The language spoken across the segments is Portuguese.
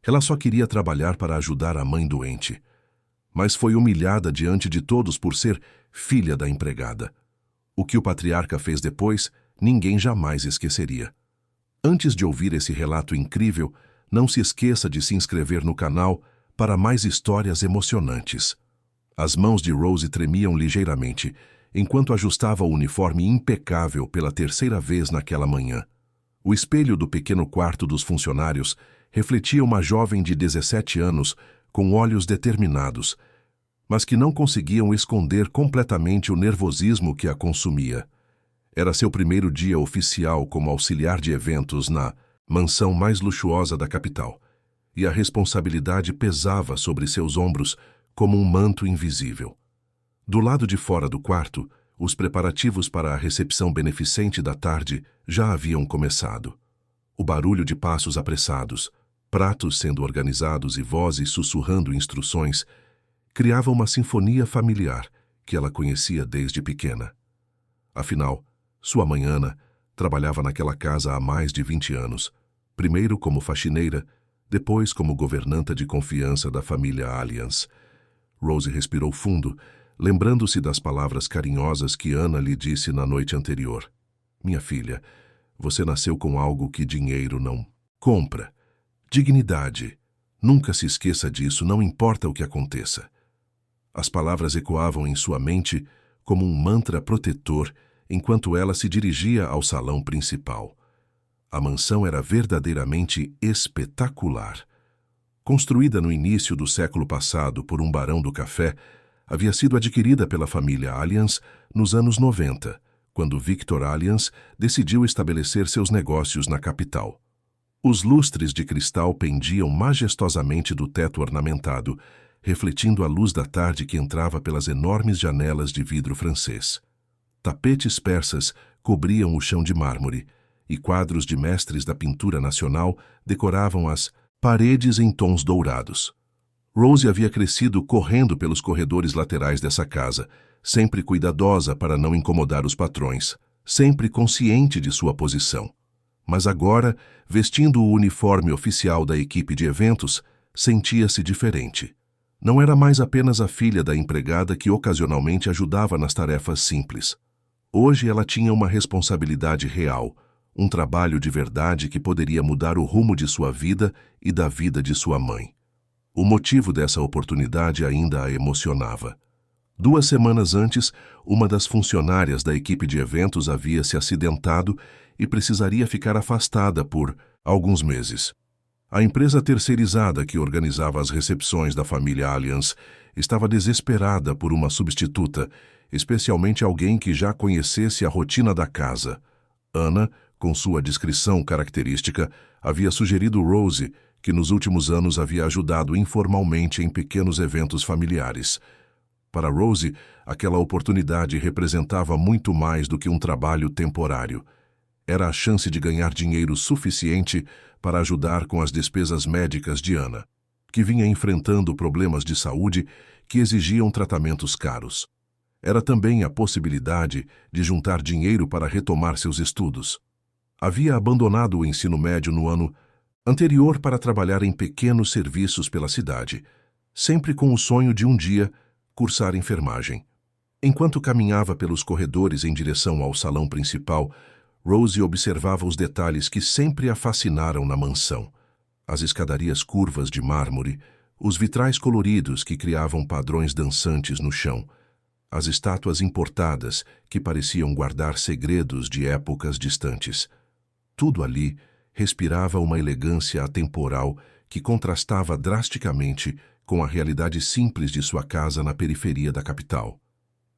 Ela só queria trabalhar para ajudar a mãe doente. Mas foi humilhada diante de todos por ser filha da empregada. O que o patriarca fez depois, ninguém jamais esqueceria. Antes de ouvir esse relato incrível, não se esqueça de se inscrever no canal para mais histórias emocionantes. As mãos de Rose tremiam ligeiramente, enquanto ajustava o uniforme impecável pela terceira vez naquela manhã. O espelho do pequeno quarto dos funcionários refletia uma jovem de 17 anos com olhos determinados, mas que não conseguiam esconder completamente o nervosismo que a consumia. Era seu primeiro dia oficial como auxiliar de eventos na mansão mais luxuosa da capital, e a responsabilidade pesava sobre seus ombros como um manto invisível. Do lado de fora do quarto, os preparativos para a recepção beneficente da tarde já haviam começado. O barulho de passos apressados, pratos sendo organizados e vozes sussurrando instruções criava uma sinfonia familiar que ela conhecia desde pequena. Afinal, sua mãe Ana trabalhava naquela casa há mais de 20 anos, primeiro como faxineira, depois como governanta de confiança da família Allianz. Rose respirou fundo, lembrando-se das palavras carinhosas que Ana lhe disse na noite anterior. Minha filha, você nasceu com algo que dinheiro não compra. Dignidade. Nunca se esqueça disso, não importa o que aconteça. As palavras ecoavam em sua mente como um mantra protetor enquanto ela se dirigia ao salão principal. A mansão era verdadeiramente espetacular. Construída no início do século passado por um barão do café, havia sido adquirida pela família Allianz nos anos 90, quando Victor Allianz decidiu estabelecer seus negócios na capital. Os lustres de cristal pendiam majestosamente do teto ornamentado, refletindo a luz da tarde que entrava pelas enormes janelas de vidro francês. Tapetes persas cobriam o chão de mármore, e quadros de mestres da pintura nacional decoravam as paredes em tons dourados. Rose havia crescido correndo pelos corredores laterais dessa casa, sempre cuidadosa para não incomodar os patrões, sempre consciente de sua posição. Mas agora, vestindo o uniforme oficial da equipe de eventos, sentia-se diferente. Não era mais apenas a filha da empregada que ocasionalmente ajudava nas tarefas simples. Hoje ela tinha uma responsabilidade real, um trabalho de verdade que poderia mudar o rumo de sua vida e da vida de sua mãe. O motivo dessa oportunidade ainda a emocionava. 2 semanas antes, uma das funcionárias da equipe de eventos havia se acidentado e precisaria ficar afastada por alguns meses. A empresa terceirizada que organizava as recepções da família Allianz estava desesperada por uma substituta, especialmente alguém que já conhecesse a rotina da casa. Ana, com sua discrição característica, havia sugerido Rose, que nos últimos anos havia ajudado informalmente em pequenos eventos familiares. Para Rose, aquela oportunidade representava muito mais do que um trabalho temporário. Era a chance de ganhar dinheiro suficiente para ajudar com as despesas médicas de Ana, que vinha enfrentando problemas de saúde que exigiam tratamentos caros. Era também a possibilidade de juntar dinheiro para retomar seus estudos. Havia abandonado o ensino médio no ano anterior para trabalhar em pequenos serviços pela cidade, sempre com o sonho de um dia cursar enfermagem. Enquanto caminhava pelos corredores em direção ao salão principal, Rose observava os detalhes que sempre a fascinaram na mansão. As escadarias curvas de mármore, os vitrais coloridos que criavam padrões dançantes no chão, as estátuas importadas que pareciam guardar segredos de épocas distantes. Tudo ali respirava uma elegância atemporal que contrastava drasticamente com a realidade simples de sua casa na periferia da capital.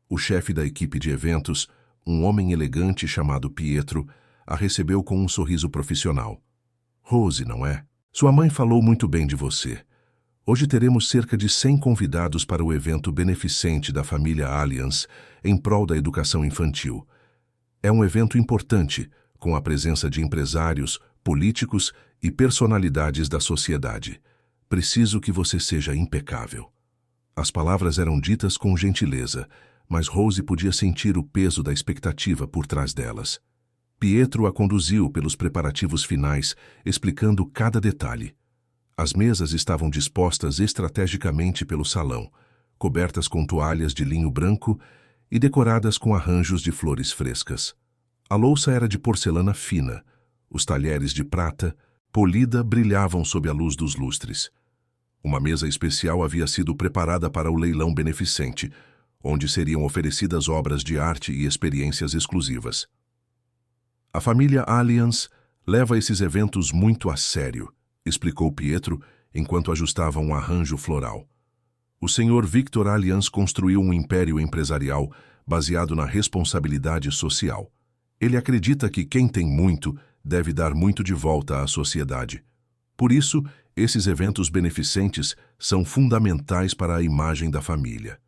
O chefe da equipe de eventos, um homem elegante chamado Pietro, a recebeu com um sorriso profissional. Rose, não é? Sua mãe falou muito bem de você. Hoje teremos cerca de 100 convidados para o evento beneficente da família Allianz em prol da educação infantil. É um evento importante, com a presença de empresários, políticos e personalidades da sociedade. Preciso que você seja impecável. As palavras eram ditas com gentileza, mas Rose podia sentir o peso da expectativa por trás delas. Pietro a conduziu pelos preparativos finais, explicando cada detalhe. As mesas estavam dispostas estrategicamente pelo salão, cobertas com toalhas de linho branco e decoradas com arranjos de flores frescas. A louça era de porcelana fina, os talheres de prata, polida, brilhavam sob a luz dos lustres. Uma mesa especial havia sido preparada para o leilão beneficente, onde seriam oferecidas obras de arte e experiências exclusivas. A família Allianz leva esses eventos muito a sério, explicou Pietro enquanto ajustava um arranjo floral. O Sr. Victor Allianz construiu um império empresarial baseado na responsabilidade social. Ele acredita que quem tem muito deve dar muito de volta à sociedade. Por isso, esses eventos beneficentes são fundamentais para a imagem da família.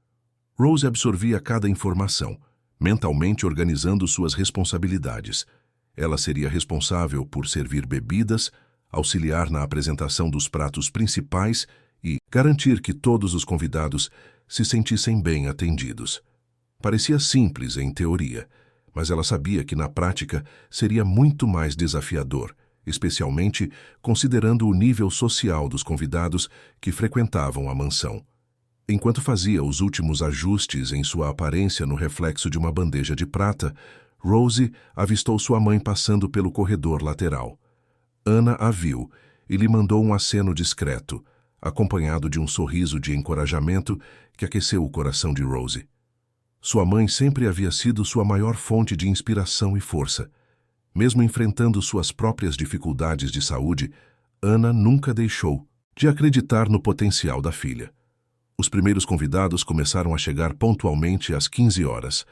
Rose absorvia cada informação, mentalmente organizando suas responsabilidades. Ela seria responsável por servir bebidas, auxiliar na apresentação dos pratos principais e garantir que todos os convidados se sentissem bem atendidos. Parecia simples em teoria, mas ela sabia que na prática seria muito mais desafiador, especialmente considerando o nível social dos convidados que frequentavam a mansão. Enquanto fazia os últimos ajustes em sua aparência no reflexo de uma bandeja de prata, Rose avistou sua mãe passando pelo corredor lateral. Ana a viu e lhe mandou um aceno discreto, acompanhado de um sorriso de encorajamento que aqueceu o coração de Rose. Sua mãe sempre havia sido sua maior fonte de inspiração e força. Mesmo enfrentando suas próprias dificuldades de saúde, Ana nunca deixou de acreditar no potencial da filha. Os primeiros convidados começaram a chegar pontualmente às 15 horas.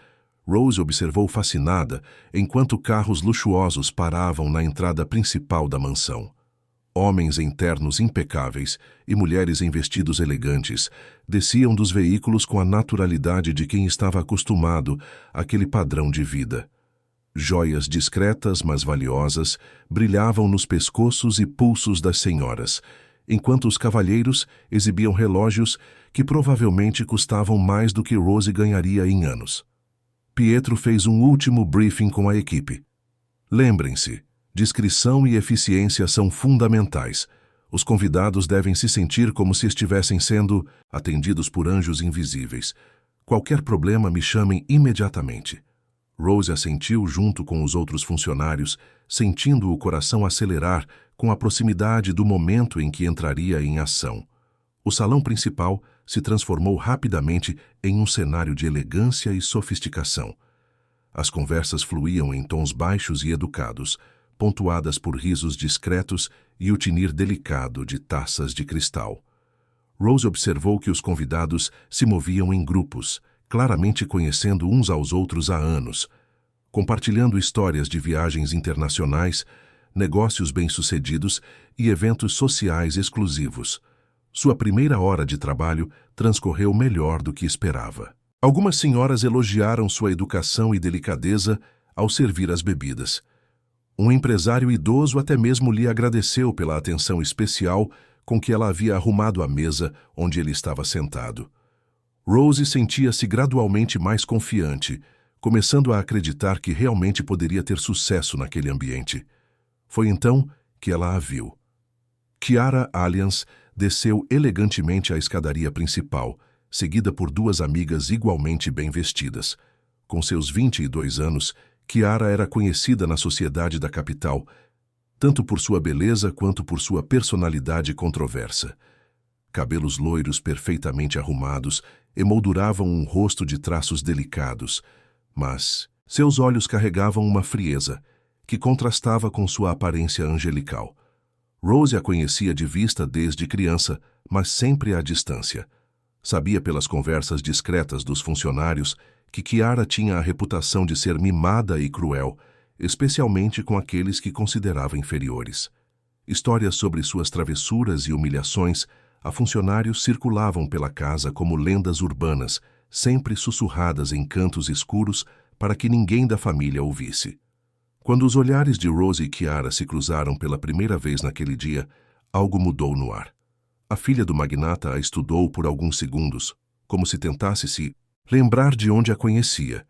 Rose observou fascinada enquanto carros luxuosos paravam na entrada principal da mansão. Homens em ternos impecáveis e mulheres em vestidos elegantes desciam dos veículos com a naturalidade de quem estava acostumado àquele padrão de vida. Joias discretas, mas valiosas, brilhavam nos pescoços e pulsos das senhoras, enquanto os cavalheiros exibiam relógios que provavelmente custavam mais do que Rose ganharia em anos. Pietro fez um último briefing com a equipe. Lembrem-se, discrição e eficiência são fundamentais. Os convidados devem se sentir como se estivessem sendo atendidos por anjos invisíveis. Qualquer problema, me chamem imediatamente. Rose assentiu junto com os outros funcionários, sentindo o coração acelerar com a proximidade do momento em que entraria em ação. O salão principal se transformou rapidamente em um cenário de elegância e sofisticação. As conversas fluíam em tons baixos e educados, pontuadas por risos discretos e o tinir delicado de taças de cristal. Rose observou que os convidados se moviam em grupos, claramente conhecendo uns aos outros há anos, compartilhando histórias de viagens internacionais, negócios bem-sucedidos e eventos sociais exclusivos. Sua primeira hora de trabalho transcorreu melhor do que esperava. Algumas senhoras elogiaram sua educação e delicadeza ao servir as bebidas. Um empresário idoso até mesmo lhe agradeceu pela atenção especial com que ela havia arrumado a mesa onde ele estava sentado. Rose sentia-se gradualmente mais confiante, começando a acreditar que realmente poderia ter sucesso naquele ambiente. Foi então que ela a viu. Chiara Allianz desceu elegantemente a escadaria principal, seguida por duas amigas igualmente bem vestidas. Com seus 22 anos, Chiara era conhecida na sociedade da capital, tanto por sua beleza quanto por sua personalidade controversa. Cabelos loiros perfeitamente arrumados emolduravam um rosto de traços delicados, mas seus olhos carregavam uma frieza que contrastava com sua aparência angelical. Rose a conhecia de vista desde criança, mas sempre à distância. Sabia pelas conversas discretas dos funcionários que Chiara tinha a reputação de ser mimada e cruel, especialmente com aqueles que considerava inferiores. Histórias sobre suas travessuras e humilhações a funcionários circulavam pela casa como lendas urbanas, sempre sussurradas em cantos escuros para que ninguém da família ouvisse. Quando os olhares de Rose e Chiara se cruzaram pela primeira vez naquele dia, algo mudou no ar. A filha do magnata a estudou por alguns segundos, como se tentasse se lembrar de onde a conhecia.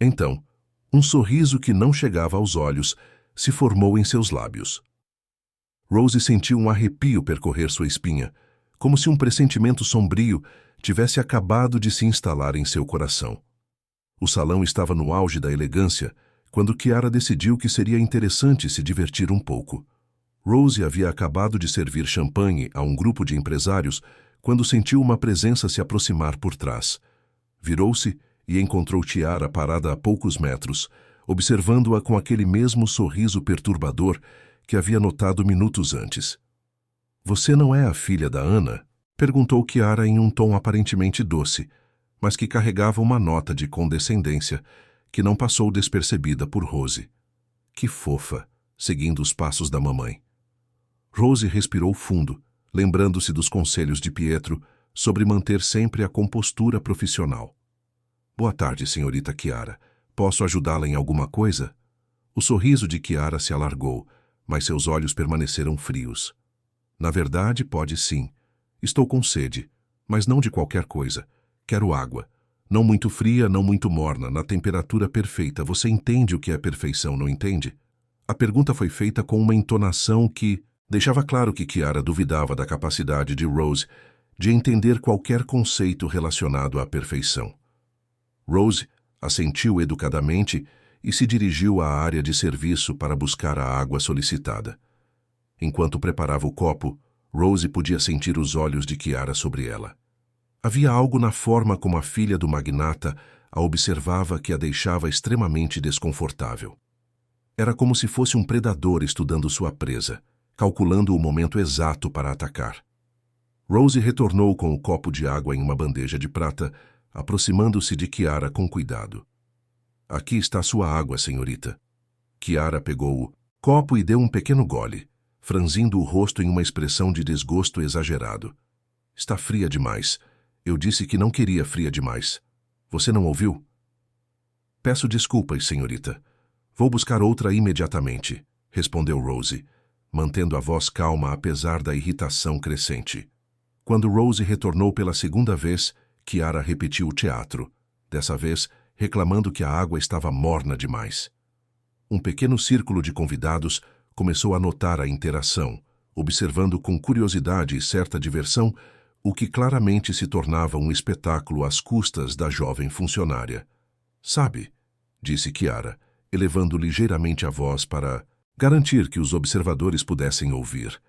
Então, um sorriso que não chegava aos olhos se formou em seus lábios. Rose sentiu um arrepio percorrer sua espinha, como se um pressentimento sombrio tivesse acabado de se instalar em seu coração. O salão estava no auge da elegância, quando Kiara decidiu que seria interessante se divertir um pouco. Rose havia acabado de servir champanhe a um grupo de empresários quando sentiu uma presença se aproximar por trás. Virou-se e encontrou Kiara parada a poucos metros, observando-a com aquele mesmo sorriso perturbador que havia notado minutos antes. "Você não é a filha da Ana?" perguntou Kiara em um tom aparentemente doce, mas que carregava uma nota de condescendência que não passou despercebida por Rose. Que fofa, seguindo os passos da mamãe. Rose respirou fundo, lembrando-se dos conselhos de Pietro sobre manter sempre a compostura profissional. "Boa tarde, senhorita Kiara. Posso ajudá-la em alguma coisa?" O sorriso de Kiara se alargou, mas seus olhos permaneceram frios. "Na verdade, pode sim. Estou com sede, mas não de qualquer coisa. Quero água. Não muito fria, não muito morna, na temperatura perfeita. Você entende o que é perfeição, não entende?" A pergunta foi feita com uma entonação que deixava claro que Kiara duvidava da capacidade de Rose de entender qualquer conceito relacionado à perfeição. Rose assentiu educadamente e se dirigiu à área de serviço para buscar a água solicitada. Enquanto preparava o copo, Rose podia sentir os olhos de Kiara sobre ela. Havia algo na forma como a filha do magnata a observava que a deixava extremamente desconfortável. Era como se fosse um predador estudando sua presa, calculando o momento exato para atacar. Rose retornou com o copo de água em uma bandeja de prata, aproximando-se de Kiara com cuidado. "Aqui está sua água, senhorita." Kiara pegou o copo e deu um pequeno gole, franzindo o rosto em uma expressão de desgosto exagerado. "Está fria demais. Eu disse que não queria fria demais. Você não ouviu?" "Peço desculpas, senhorita. Vou buscar outra imediatamente", respondeu Rose, mantendo a voz calma apesar da irritação crescente. Quando Rose retornou pela segunda vez, Kiara repetiu o teatro, dessa vez reclamando que a água estava morna demais. Um pequeno círculo de convidados começou a notar a interação, observando com curiosidade e certa diversão o que claramente se tornava um espetáculo às custas da jovem funcionária. "Sabe", disse Kiara, elevando ligeiramente a voz para garantir que os observadores pudessem ouvir.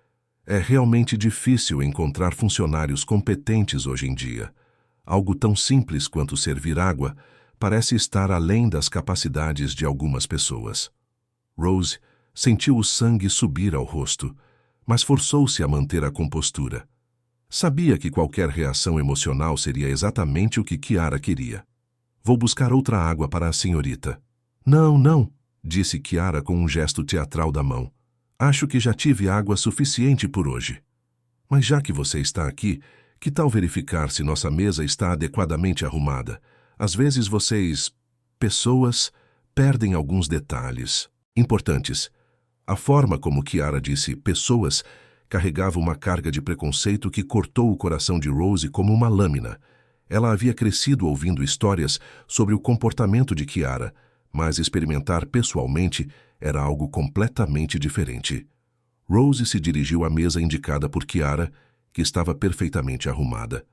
"É realmente difícil encontrar funcionários competentes hoje em dia. Algo tão simples quanto servir água parece estar além das capacidades de algumas pessoas." Rose sentiu o sangue subir ao rosto, mas forçou-se a manter a compostura. Sabia que qualquer reação emocional seria exatamente o que Kiara queria. "Vou buscar outra água para a senhorita." "Não, não", disse Kiara com um gesto teatral da mão. "Acho que já tive água suficiente por hoje." "Mas já que você está aqui, que tal verificar se nossa mesa está adequadamente arrumada? Às vezes pessoas, perdem alguns detalhes importantes." A forma como Kiara disse "pessoas" carregava uma carga de preconceito que cortou o coração de Rose como uma lâmina. Ela havia crescido ouvindo histórias sobre o comportamento de Kiara, mas experimentar pessoalmente era algo completamente diferente. Rose se dirigiu à mesa indicada por Kiara, que estava perfeitamente arrumada.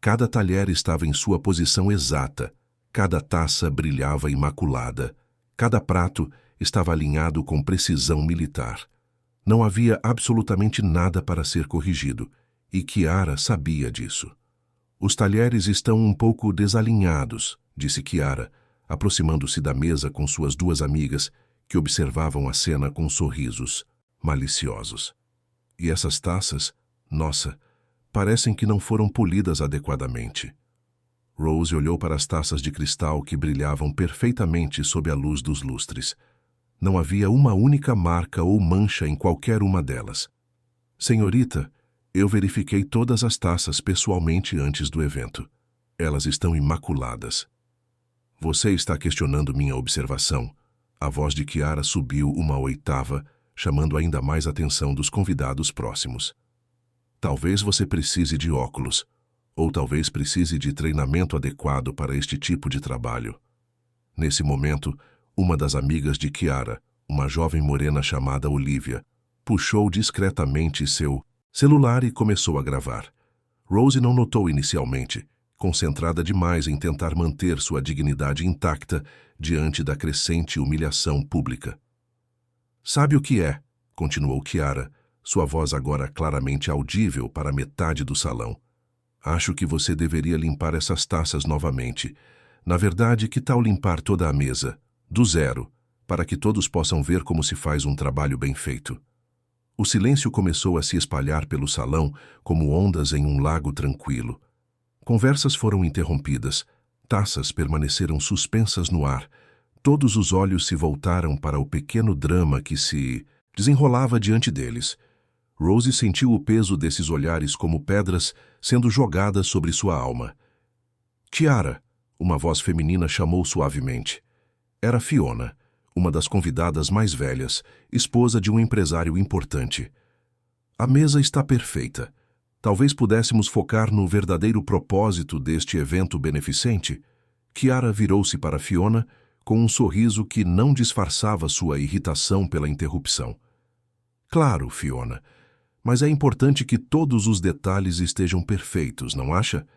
Cada talher estava em sua posição exata, cada taça brilhava imaculada, cada prato estava alinhado com precisão militar. Não havia absolutamente nada para ser corrigido, e Kiara sabia disso. "Os talheres estão um pouco desalinhados", disse Kiara, aproximando-se da mesa com suas duas amigas, que observavam a cena com sorrisos maliciosos. "E essas taças, nossa, parecem que não foram polidas adequadamente." Rose olhou para as taças de cristal que brilhavam perfeitamente sob a luz dos lustres. Não havia uma única marca ou mancha em qualquer uma delas. "Senhorita, eu verifiquei todas as taças pessoalmente antes do evento. Elas estão imaculadas." "Você está questionando minha observação." A voz de Kiara subiu uma oitava, chamando ainda mais a atenção dos convidados próximos. "Talvez você precise de óculos, ou talvez precise de treinamento adequado para este tipo de trabalho." Nesse momento, uma das amigas de Kiara, uma jovem morena chamada Olivia, Puxou discretamente seu celular e começou a gravar. Rose não notou inicialmente, concentrada demais em tentar manter sua dignidade intacta diante da crescente humilhação pública. Sabe o que é? Continuou Kiara, sua voz agora claramente audível para metade do salão. Acho que você deveria limpar essas taças novamente. Na verdade, que tal limpar toda a mesa, do zero, para que todos possam ver como se faz um trabalho bem feito? O silêncio começou a se espalhar pelo salão como ondas em um lago tranquilo. Conversas foram interrompidas, taças permaneceram suspensas no ar. Todos os olhos se voltaram para o pequeno drama que se desenrolava diante deles. Rose sentiu o peso desses olhares como pedras sendo jogadas sobre sua alma. Kiara, uma voz feminina chamou suavemente. Era Fiona, uma das convidadas mais velhas, esposa de um empresário importante. A mesa está perfeita. Talvez pudéssemos focar no verdadeiro propósito deste evento beneficente. Kiara virou-se para Fiona com um sorriso que não disfarçava sua irritação pela interrupção. Claro, Fiona, mas é importante que todos os detalhes estejam perfeitos, não acha?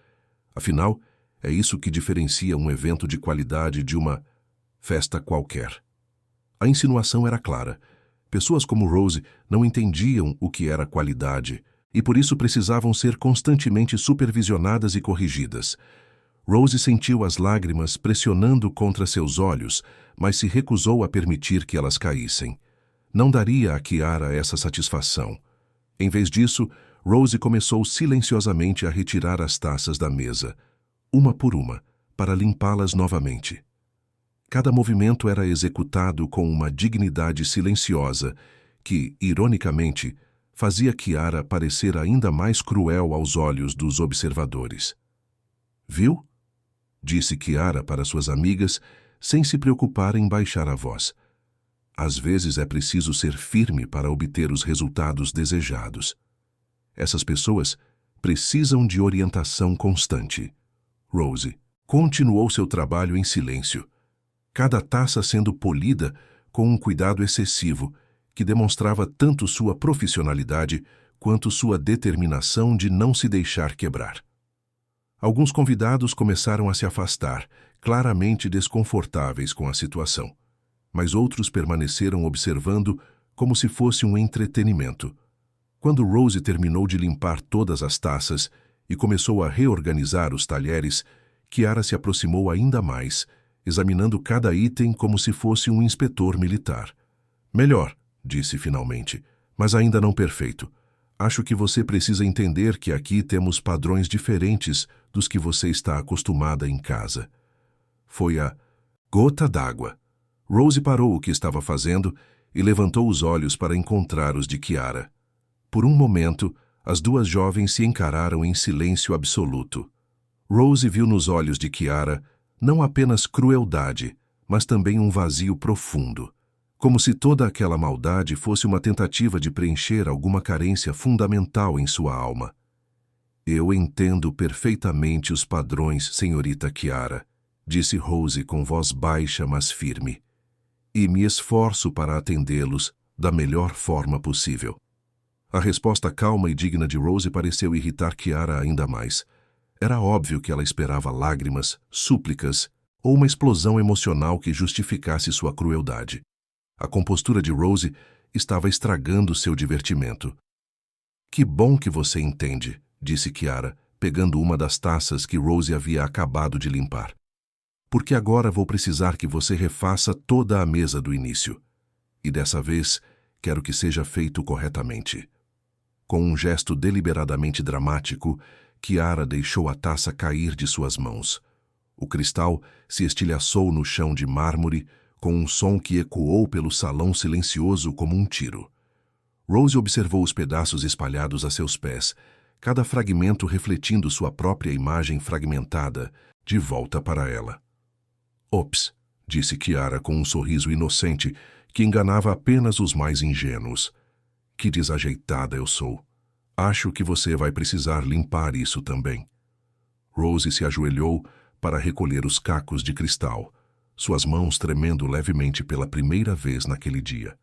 Afinal, é isso que diferencia um evento de qualidade de uma festa qualquer. A insinuação era clara. Pessoas como Rose não entendiam o que era qualidade e por isso precisavam ser constantemente supervisionadas e corrigidas. Rose sentiu as lágrimas pressionando contra seus olhos, mas se recusou a permitir que elas caíssem. Não daria a Kiara essa satisfação. Em vez disso, Rose começou silenciosamente a retirar as taças da mesa, uma por uma, para limpá-las novamente. Cada movimento era executado com uma dignidade silenciosa que, ironicamente, fazia Kiara parecer ainda mais cruel aos olhos dos observadores. Viu? Disse Kiara para suas amigas, sem se preocupar em baixar a voz. Às vezes é preciso ser firme para obter os resultados desejados. Essas pessoas precisam de orientação constante. Rose continuou seu trabalho em silêncio, cada taça sendo polida com um cuidado excessivo que demonstrava tanto sua profissionalidade quanto sua determinação de não se deixar quebrar. Alguns convidados começaram a se afastar, claramente desconfortáveis com a situação, mas outros permaneceram observando como se fosse um entretenimento. Quando Rose terminou de limpar todas as taças e começou a reorganizar os talheres, Kiara se aproximou ainda mais, examinando cada item como se fosse um inspetor militar. Melhor, disse finalmente, mas ainda não perfeito. Acho que você precisa entender que aqui temos padrões diferentes dos que você está acostumada em casa. Foi a gota d'água. Rose parou o que estava fazendo e levantou os olhos para encontrar os de Kiara. Por um momento, as duas jovens se encararam em silêncio absoluto. Rose viu nos olhos de Kiara não apenas crueldade, mas também um vazio profundo, como se toda aquela maldade fosse uma tentativa de preencher alguma carência fundamental em sua alma. Eu entendo perfeitamente os padrões, senhorita Kiara, disse Rose com voz baixa, mas firme, e me esforço para atendê-los da melhor forma possível. A resposta calma e digna de Rose pareceu irritar Kiara ainda mais. Era óbvio que ela esperava lágrimas, súplicas ou uma explosão emocional que justificasse sua crueldade. A compostura de Rose estava estragando seu divertimento. Que bom que você entende, disse Kiara, pegando uma das taças que Rose havia acabado de limpar. Porque agora vou precisar que você refaça toda a mesa do início. E dessa vez, quero que seja feito corretamente. Com um gesto deliberadamente dramático, Kiara deixou a taça cair de suas mãos. O cristal se estilhaçou no chão de mármore, com um som que ecoou pelo salão silencioso como um tiro. Rose observou os pedaços espalhados a seus pés, cada fragmento refletindo sua própria imagem fragmentada, de volta para ela. Ops, disse Kiara com um sorriso inocente que enganava apenas os mais ingênuos. Que desajeitada eu sou. Acho que você vai precisar limpar isso também. Rose se ajoelhou para recolher os cacos de cristal, suas mãos tremendo levemente pela primeira vez naquele dia.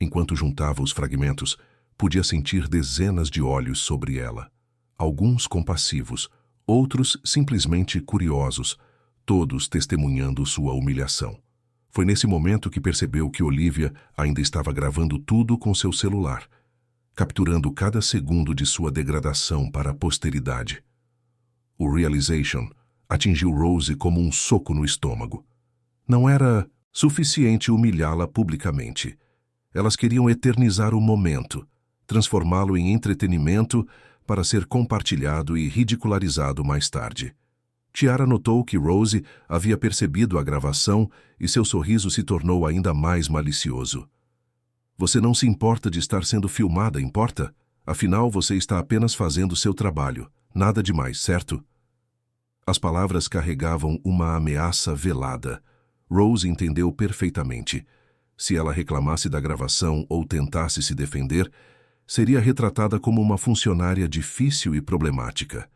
Enquanto juntava os fragmentos, podia sentir dezenas de olhos sobre ela. Alguns compassivos, outros simplesmente curiosos, todos testemunhando sua humilhação. Foi nesse momento que percebeu que Olivia ainda estava gravando tudo com seu celular, capturando cada segundo de sua degradação para a posteridade. O realization atingiu Rose como um soco no estômago. Não era suficiente humilhá-la publicamente. Elas queriam eternizar o momento, transformá-lo em entretenimento para ser compartilhado e ridicularizado mais tarde. Tiara notou que Rose havia percebido a gravação e seu sorriso se tornou ainda mais malicioso. Você não se importa de estar sendo filmada, importa? Afinal, você está apenas fazendo seu trabalho. Nada demais, certo? As palavras carregavam uma ameaça velada. Rose entendeu perfeitamente. Se ela reclamasse da gravação ou tentasse se defender, seria retratada como uma funcionária difícil e problemática.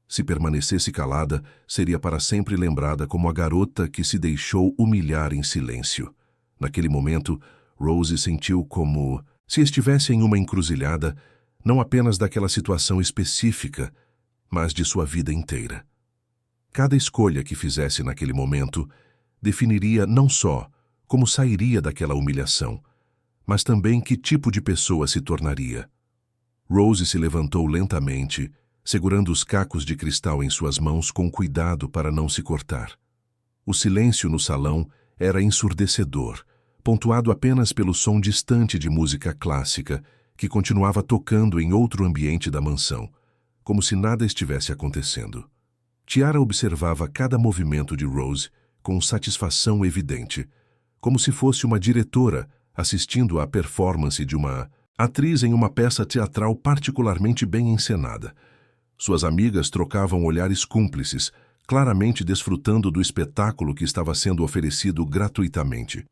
Se permanecesse calada, seria para sempre lembrada como a garota que se deixou humilhar em silêncio. Naquele momento, Rose sentiu como se estivesse em uma encruzilhada, não apenas daquela situação específica, mas de sua vida inteira. Cada escolha que fizesse naquele momento definiria não só como sairia daquela humilhação, mas também que tipo de pessoa se tornaria. Rose se levantou lentamente, segurando os cacos de cristal em suas mãos com cuidado para não se cortar. O silêncio no salão era ensurdecedor, pontuado apenas pelo som distante de música clássica que continuava tocando em outro ambiente da mansão, como se nada estivesse acontecendo. Tiara observava cada movimento de Rose com satisfação evidente, como se fosse uma diretora assistindo à performance de uma atriz em uma peça teatral particularmente bem encenada. Suas amigas trocavam olhares cúmplices, claramente desfrutando do espetáculo que estava sendo oferecido gratuitamente.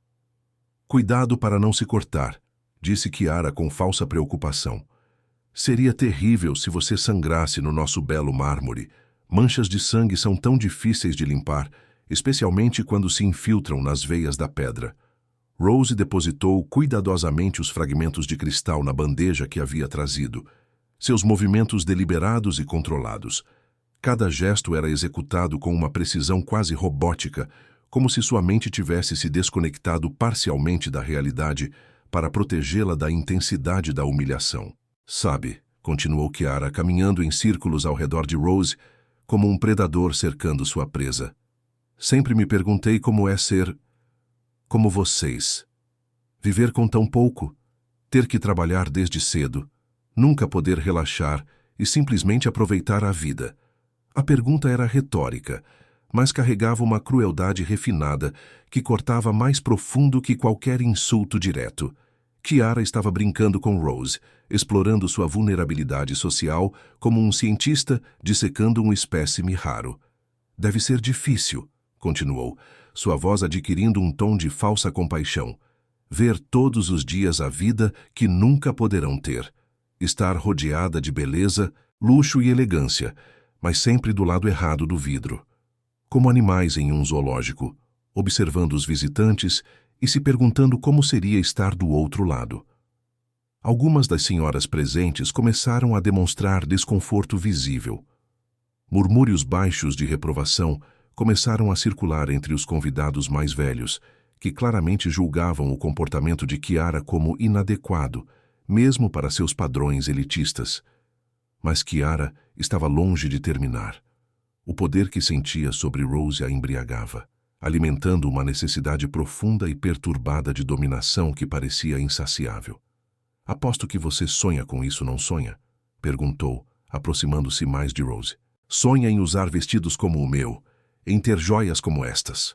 Cuidado para não se cortar, disse Kiara com falsa preocupação. Seria terrível se você sangrasse no nosso belo mármore. Manchas de sangue são tão difíceis de limpar, especialmente quando se infiltram nas veias da pedra. Rose depositou cuidadosamente os fragmentos de cristal na bandeja que havia trazido. Seus movimentos deliberados e controlados. Cada gesto era executado com uma precisão quase robótica, como se sua mente tivesse se desconectado parcialmente da realidade para protegê-la da intensidade da humilhação. Sabe, continuou Kiara, caminhando em círculos ao redor de Rose, como um predador cercando sua presa. Sempre me perguntei como é ser como vocês. Viver com tão pouco, ter que trabalhar desde cedo, nunca poder relaxar e simplesmente aproveitar a vida. A pergunta era retórica, mas carregava uma crueldade refinada que cortava mais profundo que qualquer insulto direto. Kiara estava brincando com Rose, explorando sua vulnerabilidade social como um cientista dissecando um espécime raro. Deve ser difícil, continuou, sua voz adquirindo um tom de falsa compaixão. Ver todos os dias a vida que nunca poderão ter. Estar rodeada de beleza, luxo e elegância, mas sempre do lado errado do vidro. Como animais em um zoológico, observando os visitantes e se perguntando como seria estar do outro lado. Algumas das senhoras presentes começaram a demonstrar desconforto visível. Murmúrios baixos de reprovação começaram a circular entre os convidados mais velhos, que claramente julgavam o comportamento de Kiara como inadequado, mesmo para seus padrões elitistas. Mas Kiara estava longe de terminar. O poder que sentia sobre Rose a embriagava, alimentando uma necessidade profunda e perturbada de dominação que parecia insaciável. Aposto que você sonha com isso, não sonha? Perguntou, aproximando-se mais de Rose. Sonha em usar vestidos como o meu, em ter joias como estas.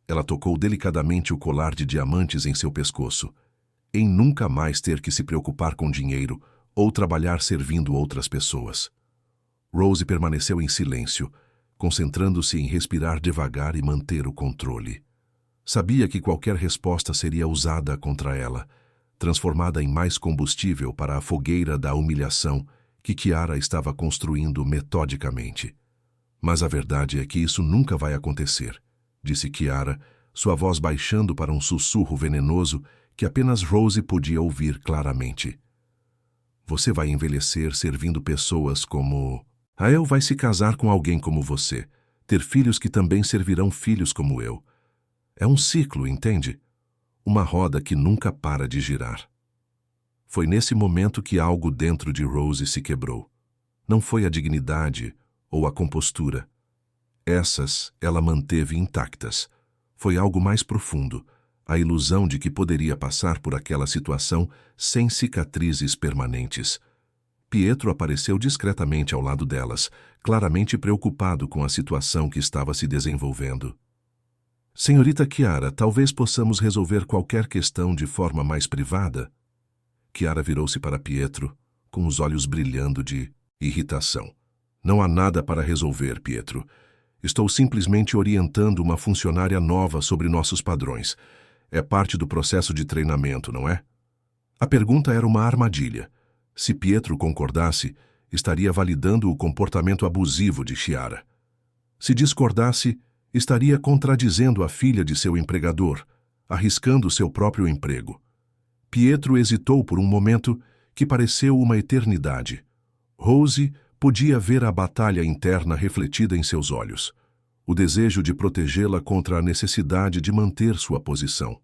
Ela tocou delicadamente o colar de diamantes em seu pescoço, em nunca mais ter que se preocupar com dinheiro ou trabalhar servindo outras pessoas. Rose permaneceu em silêncio, concentrando-se em respirar devagar e manter o controle. Sabia que qualquer resposta seria usada contra ela, transformada em mais combustível para a fogueira da humilhação que Kiara estava construindo metodicamente. Mas a verdade é que isso nunca vai acontecer, disse Kiara, sua voz baixando para um sussurro venenoso que apenas Rose podia ouvir claramente. Você vai envelhecer servindo pessoas como... Ael vai se casar com alguém como você, ter filhos que também servirão filhos como eu. É um ciclo, entende? Uma roda que nunca para de girar. Foi nesse momento que algo dentro de Rose se quebrou. Não foi a dignidade ou a compostura. Essas ela manteve intactas. Foi algo mais profundo, a ilusão de que poderia passar por aquela situação sem cicatrizes permanentes. Pietro apareceu discretamente ao lado delas, claramente preocupado com a situação que estava se desenvolvendo. Senhorita Chiara, talvez possamos resolver qualquer questão de forma mais privada? Chiara virou-se para Pietro, com os olhos brilhando de irritação. Não há nada para resolver, Pietro. Estou simplesmente orientando uma funcionária nova sobre nossos padrões. É parte do processo de treinamento, não é? A pergunta era uma armadilha. Se Pietro concordasse, estaria validando o comportamento abusivo de Chiara. Se discordasse, estaria contradizendo a filha de seu empregador, arriscando seu próprio emprego. Pietro hesitou por um momento que pareceu uma eternidade. Rose podia ver a batalha interna refletida em seus olhos, o desejo de protegê-la contra a necessidade de manter sua posição.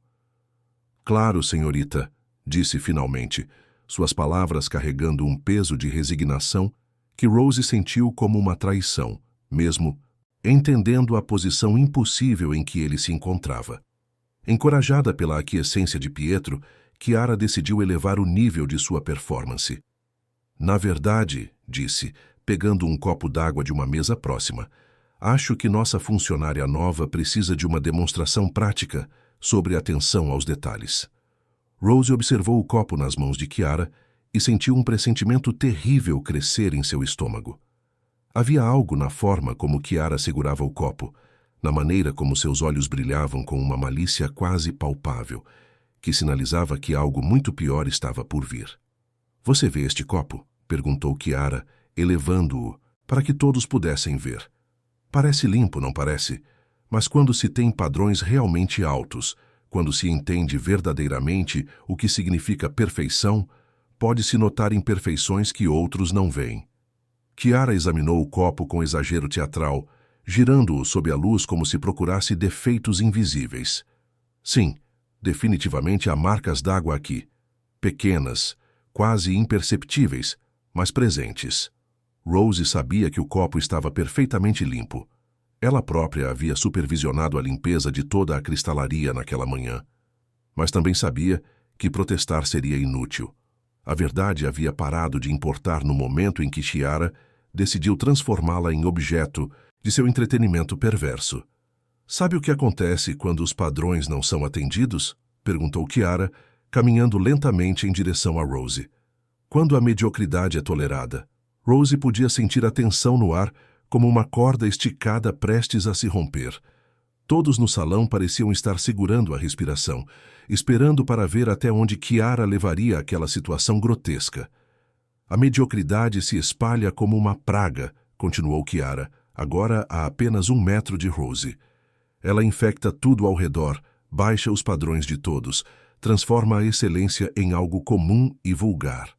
Claro, senhorita, disse finalmente, suas palavras carregando um peso de resignação que Rose sentiu como uma traição, mesmo entendendo a posição impossível em que ele se encontrava. Encorajada pela aquiescência de Pietro, Chiara decidiu elevar o nível de sua performance. Na verdade, disse, pegando um copo d'água de uma mesa próxima, acho que nossa funcionária nova precisa de uma demonstração prática sobre atenção aos detalhes. Rose observou o copo nas mãos de Chiara e sentiu um pressentimento terrível crescer em seu estômago. Havia algo na forma como Chiara segurava o copo, na maneira como seus olhos brilhavam com uma malícia quase palpável, que sinalizava que algo muito pior estava por vir. Você vê este copo? Perguntou Chiara, elevando-o para que todos pudessem ver. Parece limpo, não parece? Mas quando se tem padrões realmente altos, quando se entende verdadeiramente o que significa perfeição, pode-se notar imperfeições que outros não veem. Chiara examinou o copo com exagero teatral, girando-o sob a luz como se procurasse defeitos invisíveis. Sim, definitivamente há marcas d'água aqui. Pequenas, quase imperceptíveis, mas presentes. Rose sabia que o copo estava perfeitamente limpo. Ela própria havia supervisionado a limpeza de toda a cristalaria naquela manhã. Mas também sabia que protestar seria inútil. A verdade havia parado de importar no momento em que Chiara decidiu transformá-la em objeto de seu entretenimento perverso. Sabe o que acontece quando os padrões não são atendidos? Perguntou Chiara, caminhando lentamente em direção a Rose. Quando a mediocridade é tolerada, Rose podia sentir a tensão no ar como uma corda esticada prestes a se romper. Todos no salão pareciam estar segurando a respiração, esperando para ver até onde Chiara levaria aquela situação grotesca. A mediocridade se espalha como uma praga, continuou Chiara, agora a apenas 1 metro de Rose. Ela infecta tudo ao redor, baixa os padrões de todos, transforma a excelência em algo comum e vulgar.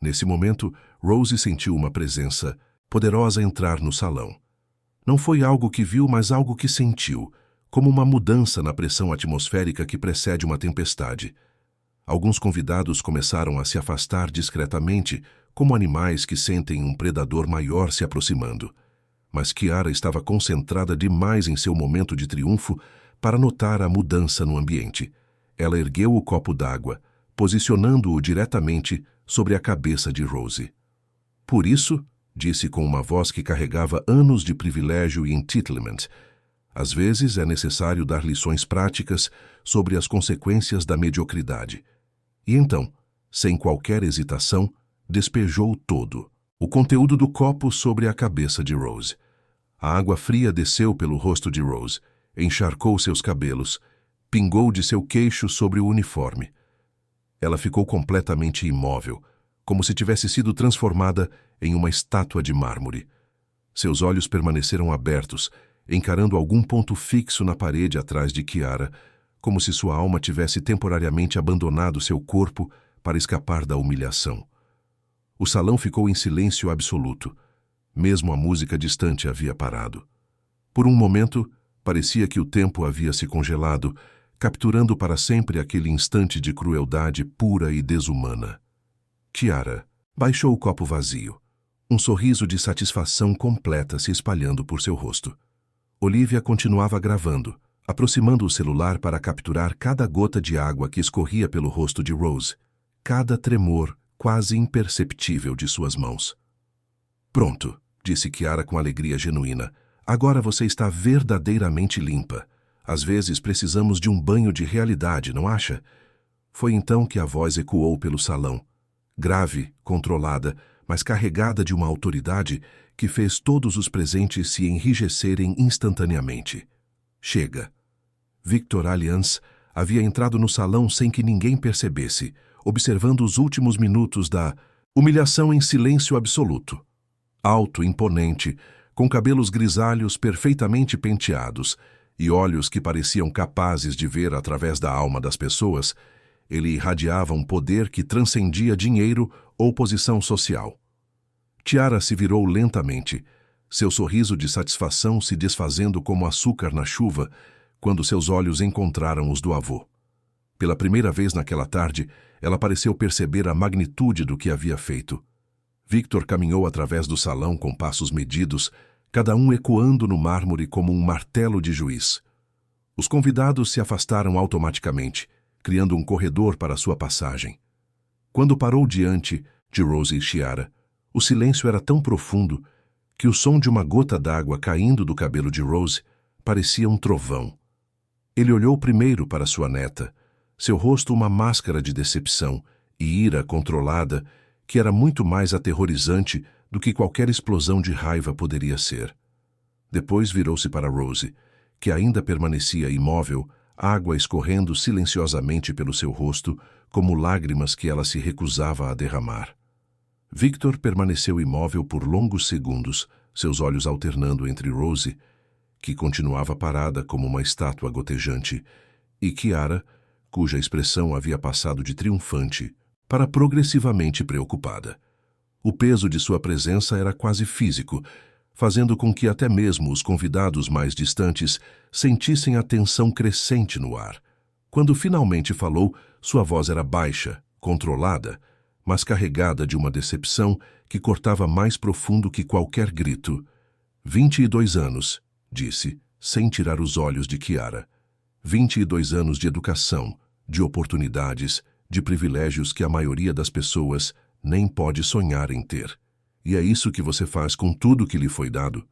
Nesse momento, Rose sentiu uma presença poderosa entrar no salão. Não foi algo que viu, mas algo que sentiu, como uma mudança na pressão atmosférica que precede uma tempestade. Alguns convidados começaram a se afastar discretamente, como animais que sentem um predador maior se aproximando. Mas Chiara estava concentrada demais em seu momento de triunfo para notar a mudança no ambiente. Ela ergueu o copo d'água, posicionando-o diretamente sobre a cabeça de Rose. Por isso, disse com uma voz que carregava anos de privilégio e entitlement, às vezes é necessário dar lições práticas sobre as consequências da mediocridade. E então, sem qualquer hesitação, despejou todo o conteúdo do copo sobre a cabeça de Rose. A água fria desceu pelo rosto de Rose, encharcou seus cabelos, pingou de seu queixo sobre o uniforme. Ela ficou completamente imóvel, como se tivesse sido transformada em uma estátua de mármore. Seus olhos permaneceram abertos, encarando algum ponto fixo na parede atrás de Chiara, como se sua alma tivesse temporariamente abandonado seu corpo para escapar da humilhação. O salão ficou em silêncio absoluto. Mesmo a música distante havia parado. Por um momento, parecia que o tempo havia se congelado, capturando para sempre aquele instante de crueldade pura e desumana. Kiara baixou o copo vazio, um sorriso de satisfação completa se espalhando por seu rosto. Olivia continuava gravando, aproximando o celular para capturar cada gota de água que escorria pelo rosto de Rose, cada tremor quase imperceptível de suas mãos. Pronto, disse Kiara com alegria genuína. Agora você está verdadeiramente limpa. Às vezes precisamos de um banho de realidade, não acha? Foi então que a voz ecoou pelo salão, grave, controlada, mas carregada de uma autoridade que fez todos os presentes se enrijecerem instantaneamente. Chega. Victor Allianz havia entrado no salão sem que ninguém percebesse, observando os últimos minutos da humilhação em silêncio absoluto. Alto, imponente, com cabelos grisalhos perfeitamente penteados e olhos que pareciam capazes de ver através da alma das pessoas, ele irradiava um poder que transcendia dinheiro ou posição social. Kiara se virou lentamente, seu sorriso de satisfação se desfazendo como açúcar na chuva, quando seus olhos encontraram os do avô. Pela primeira vez naquela tarde, ela pareceu perceber a magnitude do que havia feito. Victor caminhou através do salão com passos medidos, cada um ecoando no mármore como um martelo de juiz. Os convidados se afastaram automaticamente, criando um corredor para sua passagem. Quando parou diante de Rose e Kiara, o silêncio era tão profundo que o som de uma gota d'água caindo do cabelo de Rose parecia um trovão. Ele olhou primeiro para sua neta, seu rosto uma máscara de decepção e ira controlada que era muito mais aterrorizante do que qualquer explosão de raiva poderia ser. Depois virou-se para Rose, que ainda permanecia imóvel, água escorrendo silenciosamente pelo seu rosto, como lágrimas que ela se recusava a derramar. Victor permaneceu imóvel por longos segundos, seus olhos alternando entre Rose, que continuava parada como uma estátua gotejante, e Kiara, cuja expressão havia passado de triunfante para progressivamente preocupada. O peso de sua presença era quase físico, fazendo com que até mesmo os convidados mais distantes sentissem a tensão crescente no ar. Quando finalmente falou, sua voz era baixa, controlada, mas carregada de uma decepção que cortava mais profundo que qualquer grito. 22 anos, disse, sem tirar os olhos de Kiara. 22 anos de educação, de oportunidades, de privilégios que a maioria das pessoas nem pode sonhar em ter. E é isso que você faz com tudo que lhe foi dado?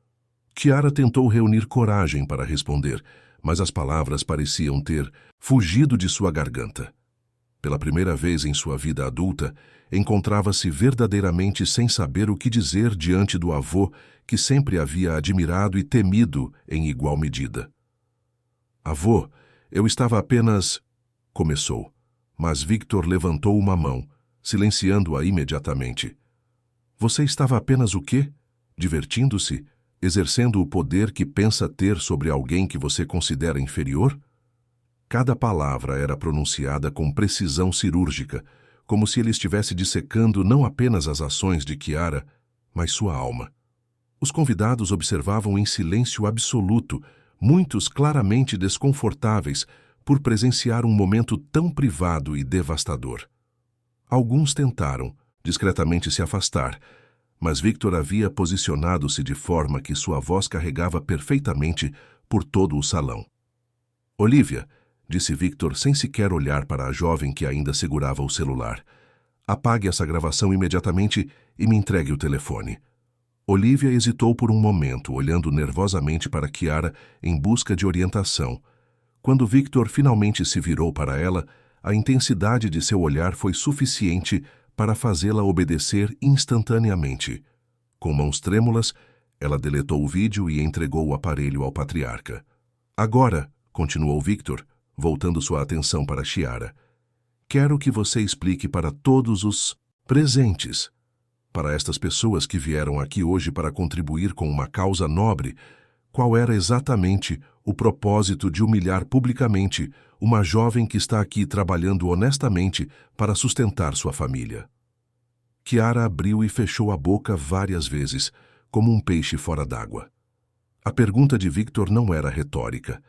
Kiara tentou reunir coragem para responder, mas as palavras pareciam ter fugido de sua garganta. Pela primeira vez em sua vida adulta, encontrava-se verdadeiramente sem saber o que dizer diante do avô que sempre havia admirado e temido em igual medida. Avô, eu estava apenas... começou, mas Victor levantou uma mão, silenciando-a imediatamente. Você estava apenas o quê? Divertindo-se? Exercendo o poder que pensa ter sobre alguém que você considera inferior? Cada palavra era pronunciada com precisão cirúrgica, como se ele estivesse dissecando não apenas as ações de Kiara, mas sua alma. Os convidados observavam em silêncio absoluto, muitos claramente desconfortáveis por presenciar um momento tão privado e devastador. Alguns tentaram, discretamente, se afastar, mas Victor havia posicionado-se de forma que sua voz carregava perfeitamente por todo o salão. Olivia, disse Victor sem sequer olhar para a jovem que ainda segurava o celular. Apague essa gravação imediatamente e me entregue o telefone. Olivia hesitou por um momento, olhando nervosamente para Kiara em busca de orientação. Quando Victor finalmente se virou para ela, a intensidade de seu olhar foi suficiente para fazê-la obedecer instantaneamente. Com mãos trêmulas, ela deletou o vídeo e entregou o aparelho ao patriarca. Agora, continuou Victor, voltando sua atenção para Kiara, quero que você explique para todos os presentes, para estas pessoas que vieram aqui hoje para contribuir com uma causa nobre, qual era exatamente o propósito de humilhar publicamente uma jovem que está aqui trabalhando honestamente para sustentar sua família. Chiara abriu e fechou a boca várias vezes, como um peixe fora d'água. A pergunta de Victor não era retórica.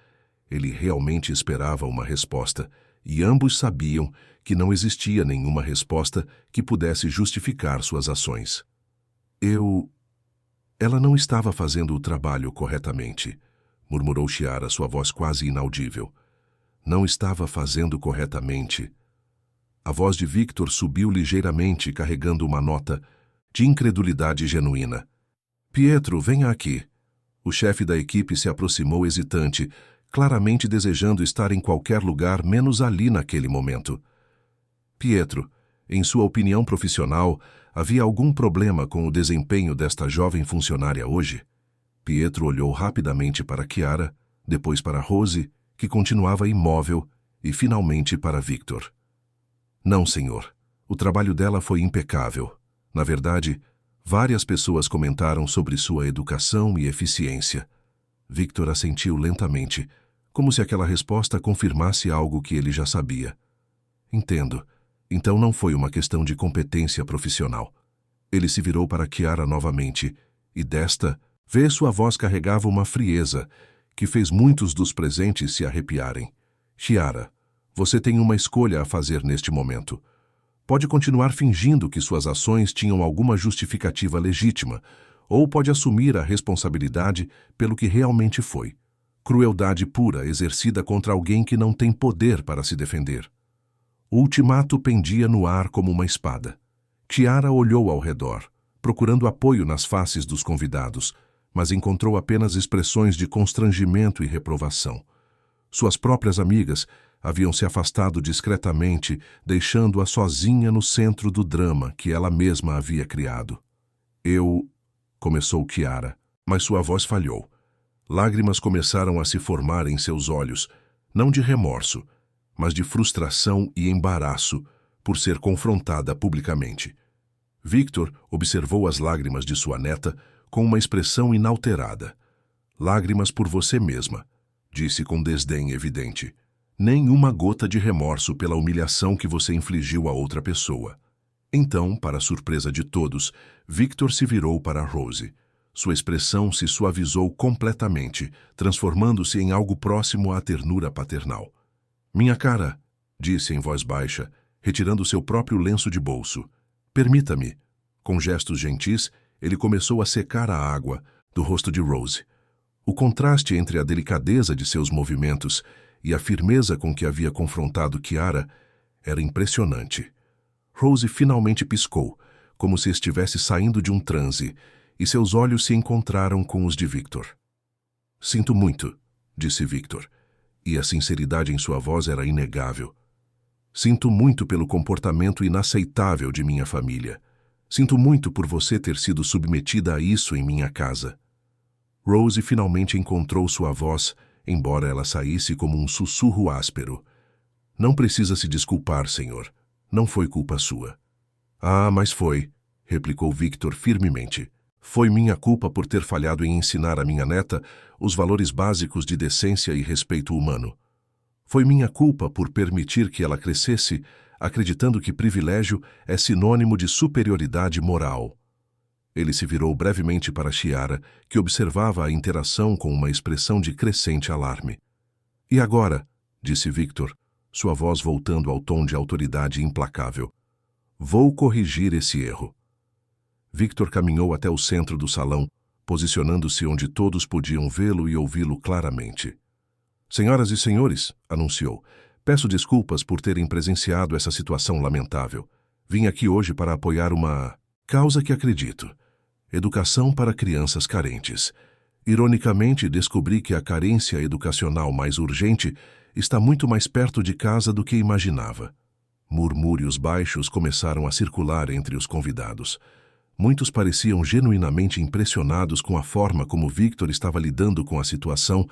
Ele realmente esperava uma resposta, e ambos sabiam que não existia nenhuma resposta que pudesse justificar suas ações. Ela não estava fazendo o trabalho corretamente, murmurou Chiara, sua voz quase inaudível. Não estava fazendo corretamente. A voz de Victor subiu ligeiramente, carregando uma nota de incredulidade genuína. Pietro, venha aqui. O chefe da equipe se aproximou hesitante, claramente desejando estar em qualquer lugar menos ali naquele momento. Pietro, em sua opinião profissional, havia algum problema com o desempenho desta jovem funcionária hoje? Pietro olhou rapidamente para Chiara, depois para Rose, que continuava imóvel, e finalmente para Victor. Não, senhor. O trabalho dela foi impecável. Na verdade, várias pessoas comentaram sobre sua educação e eficiência. Victor assentiu lentamente, como se aquela resposta confirmasse algo que ele já sabia. Entendo. Então não foi uma questão de competência profissional. Ele se virou para Chiara novamente, e desta vez sua voz carregava uma frieza que fez muitos dos presentes se arrepiarem. Chiara, você tem uma escolha a fazer neste momento. Pode continuar fingindo que suas ações tinham alguma justificativa legítima, ou pode assumir a responsabilidade pelo que realmente foi. Crueldade pura exercida contra alguém que não tem poder para se defender. O ultimato pendia no ar como uma espada. Chiara olhou ao redor, procurando apoio nas faces dos convidados, mas encontrou apenas expressões de constrangimento e reprovação. Suas próprias amigas haviam se afastado discretamente, deixando-a sozinha no centro do drama que ela mesma havia criado. Começou Chiara, mas sua voz falhou. Lágrimas começaram a se formar em seus olhos, não de remorso, mas de frustração e embaraço por ser confrontada publicamente. Victor observou as lágrimas de sua neta com uma expressão inalterada. Lágrimas por você mesma, disse com desdém evidente. Nem uma gota de remorso pela humilhação que você infligiu a outra pessoa. Então, para surpresa de todos, Victor se virou para Rose. Sua expressão se suavizou completamente, transformando-se em algo próximo à ternura paternal. Minha cara, disse em voz baixa, retirando seu próprio lenço de bolso. Permita-me. Com gestos gentis, ele começou a secar a água do rosto de Rose. O contraste entre a delicadeza de seus movimentos e a firmeza com que havia confrontado Chiara era impressionante. Rose finalmente piscou, como se estivesse saindo de um transe, e seus olhos se encontraram com os de Victor. Sinto muito, disse Victor, e a sinceridade em sua voz era inegável. Sinto muito pelo comportamento inaceitável de minha família. Sinto muito por você ter sido submetida a isso em minha casa. Rose finalmente encontrou sua voz, embora ela saísse como um sussurro áspero. Não precisa se desculpar, senhor. Não foi culpa sua. Ah, mas foi, replicou Victor firmemente. Foi minha culpa por ter falhado em ensinar à minha neta os valores básicos de decência e respeito humano. Foi minha culpa por permitir que ela crescesse acreditando que privilégio é sinônimo de superioridade moral. Ele se virou brevemente para Chiara, que observava a interação com uma expressão de crescente alarme. E agora, disse Victor, sua voz voltando ao tom de autoridade implacável. Vou corrigir esse erro. Victor caminhou até o centro do salão, posicionando-se onde todos podiam vê-lo e ouvi-lo claramente. Senhoras e senhores, anunciou, peço desculpas por terem presenciado essa situação lamentável. Vim aqui hoje para apoiar uma causa que acredito. Educação para crianças carentes. Ironicamente, descobri que a carência educacional mais urgente está muito mais perto de casa do que imaginava. Murmúrios baixos começaram a circular entre os convidados. Muitos pareciam genuinamente impressionados com a forma como Victor estava lidando com a situação,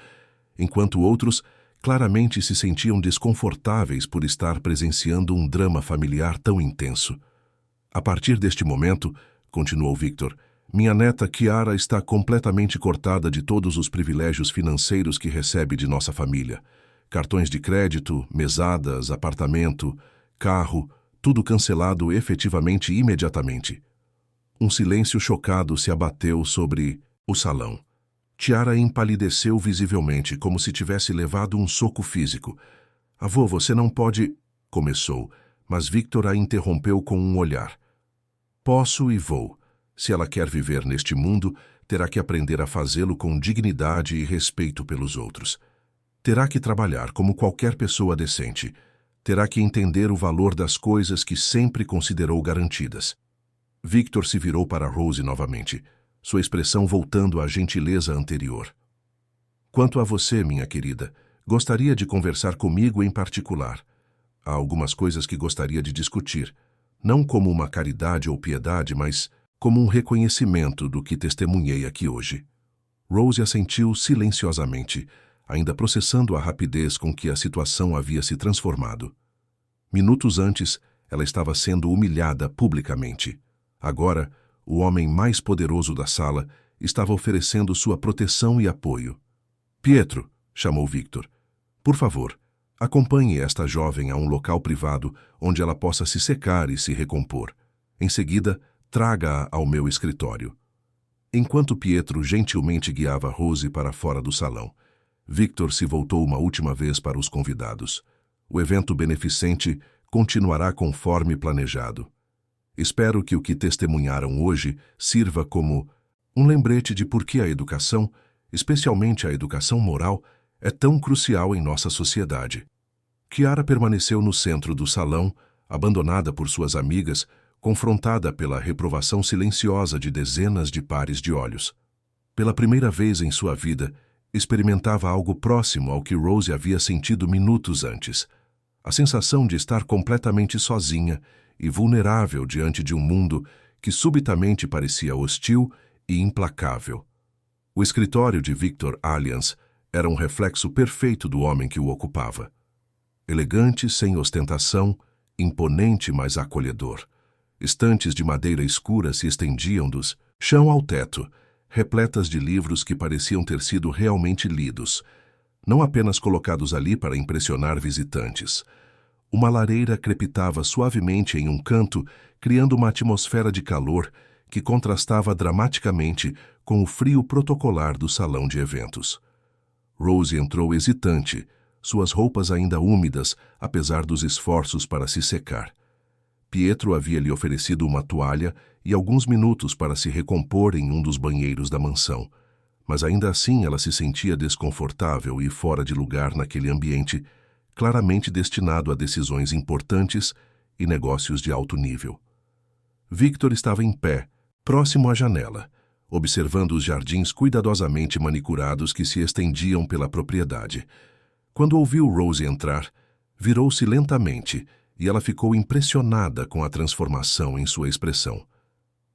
enquanto outros claramente se sentiam desconfortáveis por estar presenciando um drama familiar tão intenso. A partir deste momento, continuou Victor, Minha neta Kiara está completamente cortada de todos os privilégios financeiros que recebe de nossa família. Cartões de crédito, mesadas, apartamento, carro, tudo cancelado efetivamente imediatamente. Um silêncio chocado se abateu sobre o salão. Tiara empalideceu visivelmente, como se tivesse levado um soco físico. Avô, você não pode... Começou, mas Victor a interrompeu com um olhar. Posso e vou. Se ela quer viver neste mundo, terá que aprender a fazê-lo com dignidade e respeito pelos outros. Terá que trabalhar como qualquer pessoa decente. Terá que entender o valor das coisas que sempre considerou garantidas. Victor se virou para Rose novamente, sua expressão voltando à gentileza anterior. Quanto a você, minha querida, gostaria de conversar comigo em particular. Há algumas coisas que gostaria de discutir, não como uma caridade ou piedade, mas como um reconhecimento do que testemunhei aqui hoje. Rose assentiu silenciosamente, ainda processando a rapidez com que a situação havia se transformado. Minutos antes, ela estava sendo humilhada publicamente. Agora, o homem mais poderoso da sala estava oferecendo sua proteção e apoio. Pietro, chamou Victor, por favor, acompanhe esta jovem a um local privado onde ela possa se secar e se recompor. Em seguida, traga-a ao meu escritório. Enquanto Pietro gentilmente guiava Rose para fora do salão, Victor se voltou uma última vez para os convidados. O evento beneficente continuará conforme planejado. Espero que o que testemunharam hoje sirva como um lembrete de por que a educação, especialmente a educação moral, é tão crucial em nossa sociedade. Kiara permaneceu no centro do salão, abandonada por suas amigas, confrontada pela reprovação silenciosa de dezenas de pares de olhos. Pela primeira vez em sua vida, experimentava algo próximo ao que Rose havia sentido minutos antes. A sensação de estar completamente sozinha e vulnerável diante de um mundo que subitamente parecia hostil e implacável. O escritório de Victor Allianz era um reflexo perfeito do homem que o ocupava. Elegante, sem ostentação, imponente, mas acolhedor. Estantes de madeira escura se estendiam dos chão ao teto, repletas de livros que pareciam ter sido realmente lidos, não apenas colocados ali para impressionar visitantes. Uma lareira crepitava suavemente em um canto, criando uma atmosfera de calor que contrastava dramaticamente com o frio protocolar do salão de eventos. Rose entrou hesitante, suas roupas ainda úmidas, apesar dos esforços para se secar. Pietro havia lhe oferecido uma toalha e alguns minutos para se recompor em um dos banheiros da mansão, mas ainda assim ela se sentia desconfortável e fora de lugar naquele ambiente, claramente destinado a decisões importantes e negócios de alto nível. Victor estava em pé, próximo à janela, observando os jardins cuidadosamente manicurados que se estendiam pela propriedade. Quando ouviu Rose entrar, virou-se lentamente e ela ficou impressionada com a transformação em sua expressão.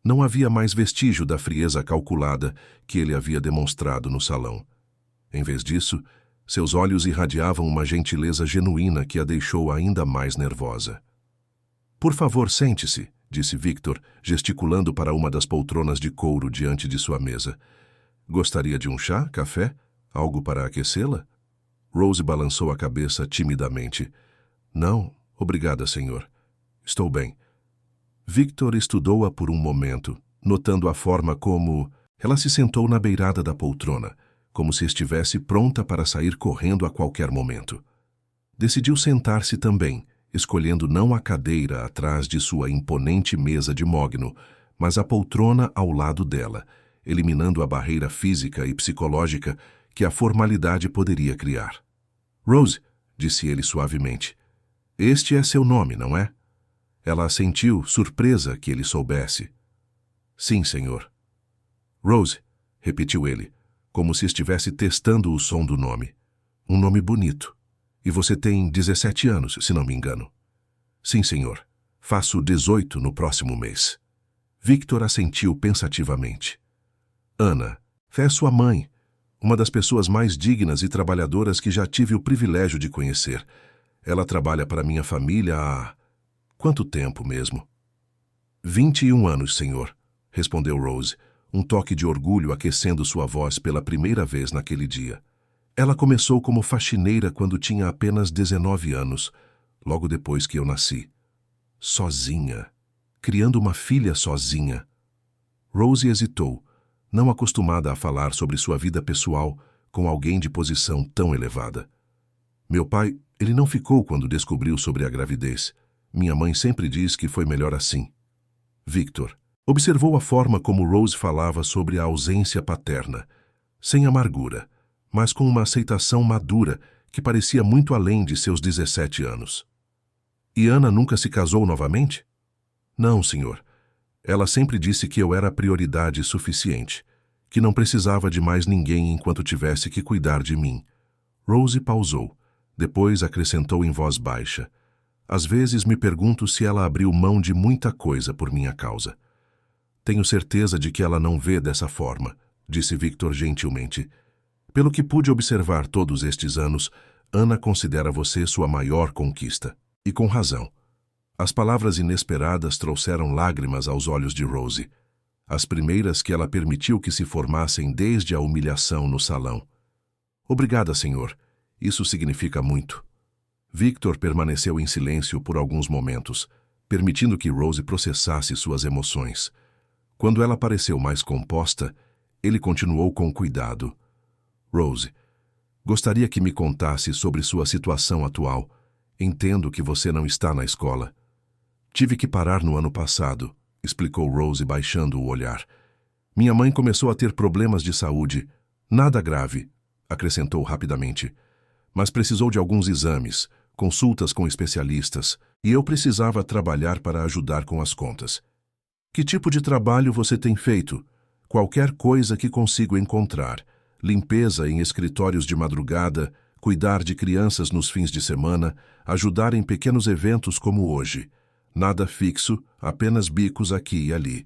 Não havia mais vestígio da frieza calculada que ele havia demonstrado no salão. Em vez disso, seus olhos irradiavam uma gentileza genuína que a deixou ainda mais nervosa. Por favor, sente-se, disse Victor, gesticulando para uma das poltronas de couro diante de sua mesa. Gostaria de um chá, café? Algo para aquecê-la? Rose balançou a cabeça timidamente. Não, obrigada, senhor. Estou bem. Victor estudou-a por um momento, notando a forma como ela se sentou na beirada da poltrona, como se estivesse pronta para sair correndo a qualquer momento. Decidiu sentar-se também, escolhendo não a cadeira atrás de sua imponente mesa de mogno, mas a poltrona ao lado dela, eliminando a barreira física e psicológica que a formalidade poderia criar. Rose, disse ele suavemente, este é seu nome, não é? Ela assentiu, surpresa que ele soubesse. Sim, senhor. Rose, repetiu ele, como se estivesse testando o som do nome. Um nome bonito. E você tem 17 anos, se não me engano. Sim, senhor. Faço 18 no próximo mês. Victor assentiu pensativamente. Ana, é sua mãe, uma das pessoas mais dignas e trabalhadoras que já tive o privilégio de conhecer. Ela trabalha para minha família há... Quanto tempo mesmo? 21 anos, senhor, respondeu Rose, um toque de orgulho aquecendo sua voz pela primeira vez naquele dia. Ela começou como faxineira quando tinha apenas 19 anos, logo depois que eu nasci. Sozinha. Criando uma filha sozinha. Rose hesitou, não acostumada a falar sobre sua vida pessoal com alguém de posição tão elevada. Meu pai, ele não ficou quando descobriu sobre a gravidez. Minha mãe sempre diz que foi melhor assim. Victor observou a forma como Rose falava sobre a ausência paterna, sem amargura, mas com uma aceitação madura que parecia muito além de seus 17 anos. E Ana nunca se casou novamente? Não, senhor. Ela sempre disse que eu era prioridade suficiente, que não precisava de mais ninguém enquanto tivesse que cuidar de mim. Rose pausou, depois acrescentou em voz baixa. Às vezes me pergunto se ela abriu mão de muita coisa por minha causa. Tenho certeza de que ela não vê dessa forma, disse Victor gentilmente. Pelo que pude observar todos estes anos, Ana considera você sua maior conquista. E com razão. As palavras inesperadas trouxeram lágrimas aos olhos de Rose, as primeiras que ela permitiu que se formassem desde a humilhação no salão. Obrigada, senhor. Isso significa muito. Victor permaneceu em silêncio por alguns momentos, permitindo que Rose processasse suas emoções. Quando ela pareceu mais composta, ele continuou com cuidado. Rose, gostaria que me contasse sobre sua situação atual. Entendo que você não está na escola. Tive que parar no ano passado, explicou Rose baixando o olhar. Minha mãe começou a ter problemas de saúde. Nada grave, acrescentou rapidamente. Mas precisou de alguns exames, consultas com especialistas, e eu precisava trabalhar para ajudar com as contas. Que tipo de trabalho você tem feito? Qualquer coisa que consigo encontrar. Limpeza em escritórios de madrugada, cuidar de crianças nos fins de semana, ajudar em pequenos eventos como hoje. Nada fixo, apenas bicos aqui e ali.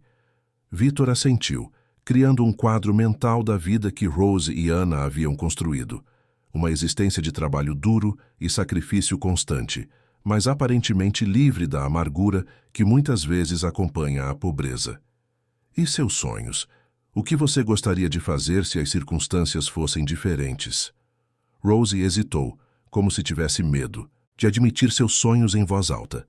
Victor assentiu, criando um quadro mental da vida que Rose e Ana haviam construído. Uma existência de trabalho duro e sacrifício constante, mas aparentemente livre da amargura que muitas vezes acompanha a pobreza. E seus sonhos? O que você gostaria de fazer se as circunstâncias fossem diferentes? Rose hesitou, como se tivesse medo, de admitir seus sonhos em voz alta.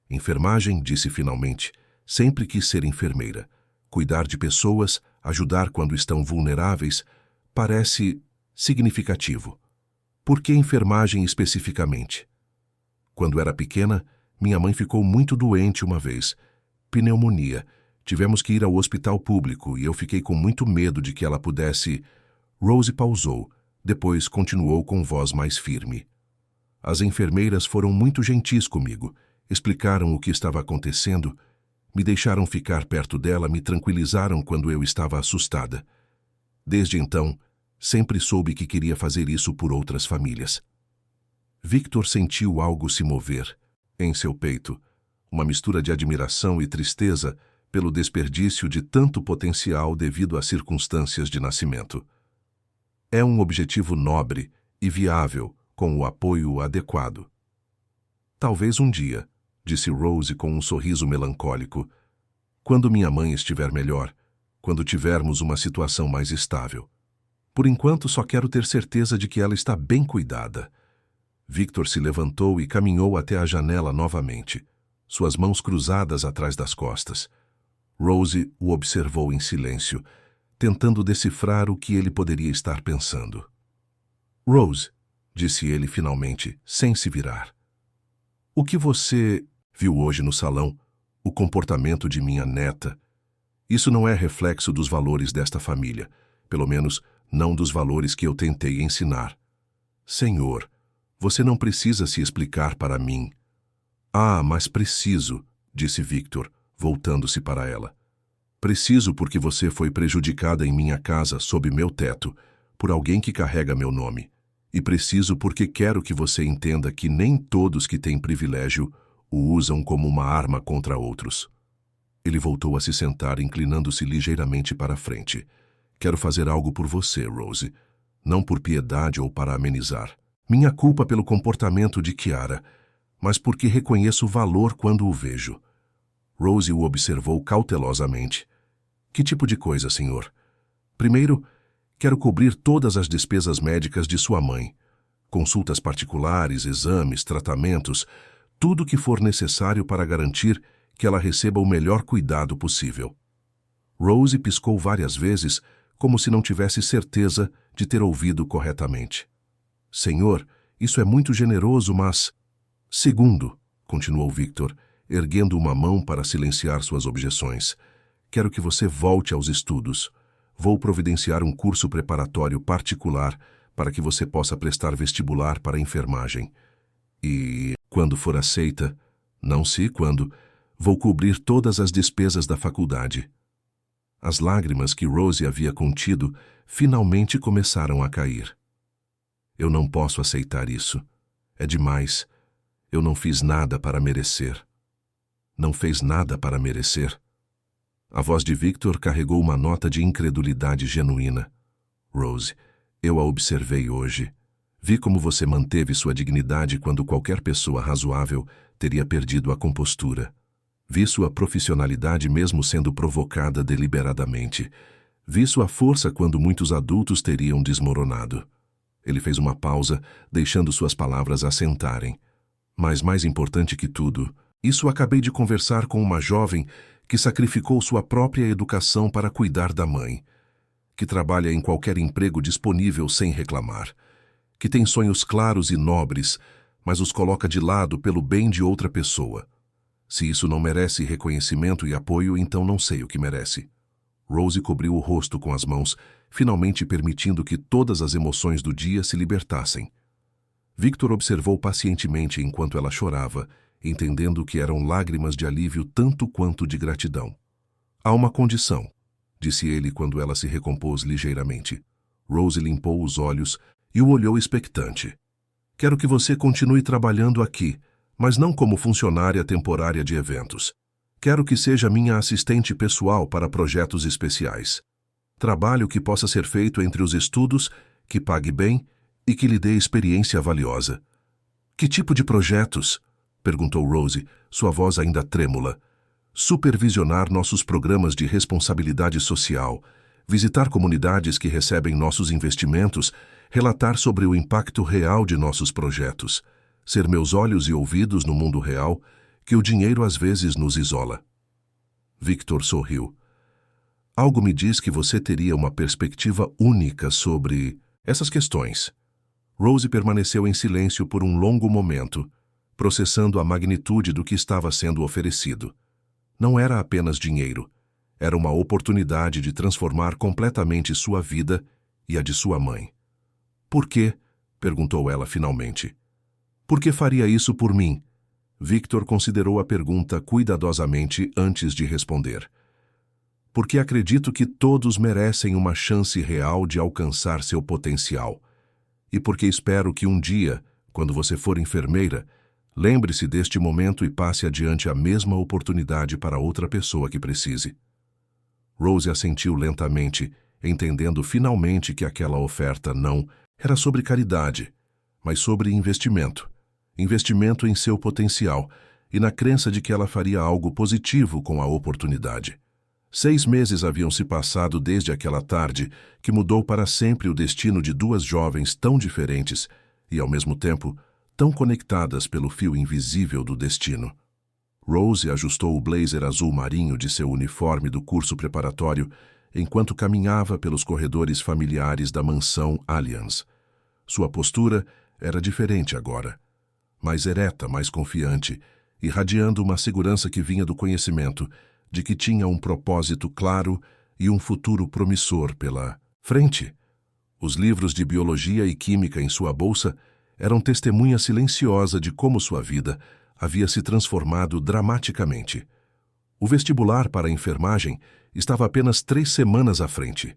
Enfermagem, disse finalmente, sempre quis ser enfermeira. Cuidar de pessoas, ajudar quando estão vulneráveis, parece significativo. Por que enfermagem especificamente? Quando era pequena, minha mãe ficou muito doente uma vez. Pneumonia. Tivemos que ir ao hospital público e eu fiquei com muito medo de que ela pudesse... Rose pausou, depois continuou com voz mais firme. As enfermeiras foram muito gentis comigo, explicaram o que estava acontecendo, me deixaram ficar perto dela, me tranquilizaram quando eu estava assustada. Desde então, sempre soube que queria fazer isso por outras famílias. Victor sentiu algo se mover em seu peito, uma mistura de admiração e tristeza pelo desperdício de tanto potencial devido às circunstâncias de nascimento. É um objetivo nobre e viável, com o apoio adequado. Talvez um dia, disse Rose com um sorriso melancólico, quando minha mãe estiver melhor, quando tivermos uma situação mais estável. Por enquanto, só quero ter certeza de que ela está bem cuidada. Victor se levantou e caminhou até a janela novamente, suas mãos cruzadas atrás das costas. Rose o observou em silêncio, tentando decifrar o que ele poderia estar pensando. Rose, disse ele finalmente, sem se virar. O que você viu hoje no salão, o comportamento de minha neta, isso não é reflexo dos valores desta família, pelo menos não dos valores que eu tentei ensinar. Senhor, você não precisa se explicar para mim. Ah, mas preciso, disse Victor, voltando-se para ela. Preciso porque você foi prejudicada em minha casa, sob meu teto, por alguém que carrega meu nome. E preciso porque quero que você entenda que nem todos que têm privilégio o usam como uma arma contra outros. Ele voltou a se sentar, inclinando-se ligeiramente para a frente. Quero fazer algo por você, Rose. Não por piedade ou para amenizar. Minha culpa pelo comportamento de Kiara, mas porque reconheço o valor quando o vejo. Rose o observou cautelosamente. Que tipo de coisa, senhor? Primeiro, quero cobrir todas as despesas médicas de sua mãe. Consultas particulares, exames, tratamentos, tudo o que for necessário para garantir que ela receba o melhor cuidado possível. Rose piscou várias vezes, como se não tivesse certeza de ter ouvido corretamente. Senhor, isso é muito generoso, mas... Segundo, continuou Victor, erguendo uma mão para silenciar suas objeções, quero que você volte aos estudos. Vou providenciar um curso preparatório particular para que você possa prestar vestibular para a enfermagem. E, quando for aceita, não sei quando, vou cobrir todas as despesas da faculdade. As lágrimas que Rose havia contido finalmente começaram a cair. Eu não posso aceitar isso. É demais. Eu não fiz nada para merecer. Não fez nada para merecer. A voz de Victor carregou uma nota de incredulidade genuína. Rose, eu a observei hoje. Vi como você manteve sua dignidade quando qualquer pessoa razoável teria perdido a compostura. Vi sua profissionalidade mesmo sendo provocada deliberadamente. Vi sua força quando muitos adultos teriam desmoronado. Ele fez uma pausa, deixando suas palavras assentarem. Mas mais importante que tudo, isso acabei de conversar com uma jovem que sacrificou sua própria educação para cuidar da mãe, que trabalha em qualquer emprego disponível sem reclamar, que tem sonhos claros e nobres, mas os coloca de lado pelo bem de outra pessoa. Se isso não merece reconhecimento e apoio, então não sei o que merece. Rose cobriu o rosto com as mãos, finalmente permitindo que todas as emoções do dia se libertassem. Victor observou pacientemente enquanto ela chorava, entendendo que eram lágrimas de alívio tanto quanto de gratidão. Há uma condição, disse ele quando ela se recompôs ligeiramente. Rose limpou os olhos e o olhou expectante. Quero que você continue trabalhando aqui, mas não como funcionária temporária de eventos. Quero que seja minha assistente pessoal para projetos especiais. Trabalho que possa ser feito entre os estudos, que pague bem e que lhe dê experiência valiosa. Que tipo de projetos? Perguntou Rose, sua voz ainda trêmula. Supervisionar nossos programas de responsabilidade social, visitar comunidades que recebem nossos investimentos, relatar sobre o impacto real de nossos projetos, ser meus olhos e ouvidos no mundo real, que o dinheiro às vezes nos isola. Victor sorriu. Algo me diz que você teria uma perspectiva única sobre essas questões. Rose permaneceu em silêncio por um longo momento, processando a magnitude do que estava sendo oferecido. Não era apenas dinheiro, era uma oportunidade de transformar completamente sua vida e a de sua mãe. Por quê? Perguntou ela finalmente. Por que faria isso por mim? Victor considerou a pergunta cuidadosamente antes de responder. Porque acredito que todos merecem uma chance real de alcançar seu potencial. E porque espero que um dia, quando você for enfermeira, lembre-se deste momento e passe adiante a mesma oportunidade para outra pessoa que precise. Rose assentiu lentamente, entendendo finalmente que aquela oferta não era sobre caridade, mas sobre investimento. Investimento em seu potencial e na crença de que ela faria algo positivo com a oportunidade. 6 meses haviam se passado desde aquela tarde que mudou para sempre o destino de duas jovens tão diferentes e, ao mesmo tempo, tão conectadas pelo fio invisível do destino. Rose ajustou o blazer azul marinho de seu uniforme do curso preparatório enquanto caminhava pelos corredores familiares da mansão Allianz. Sua postura era diferente agora, mais ereta, mais confiante, irradiando uma segurança que vinha do conhecimento de que tinha um propósito claro e um futuro promissor pela frente. Os livros de biologia e química em sua bolsa eram testemunha silenciosa de como sua vida havia se transformado dramaticamente. O vestibular para a enfermagem estava apenas 3 semanas à frente,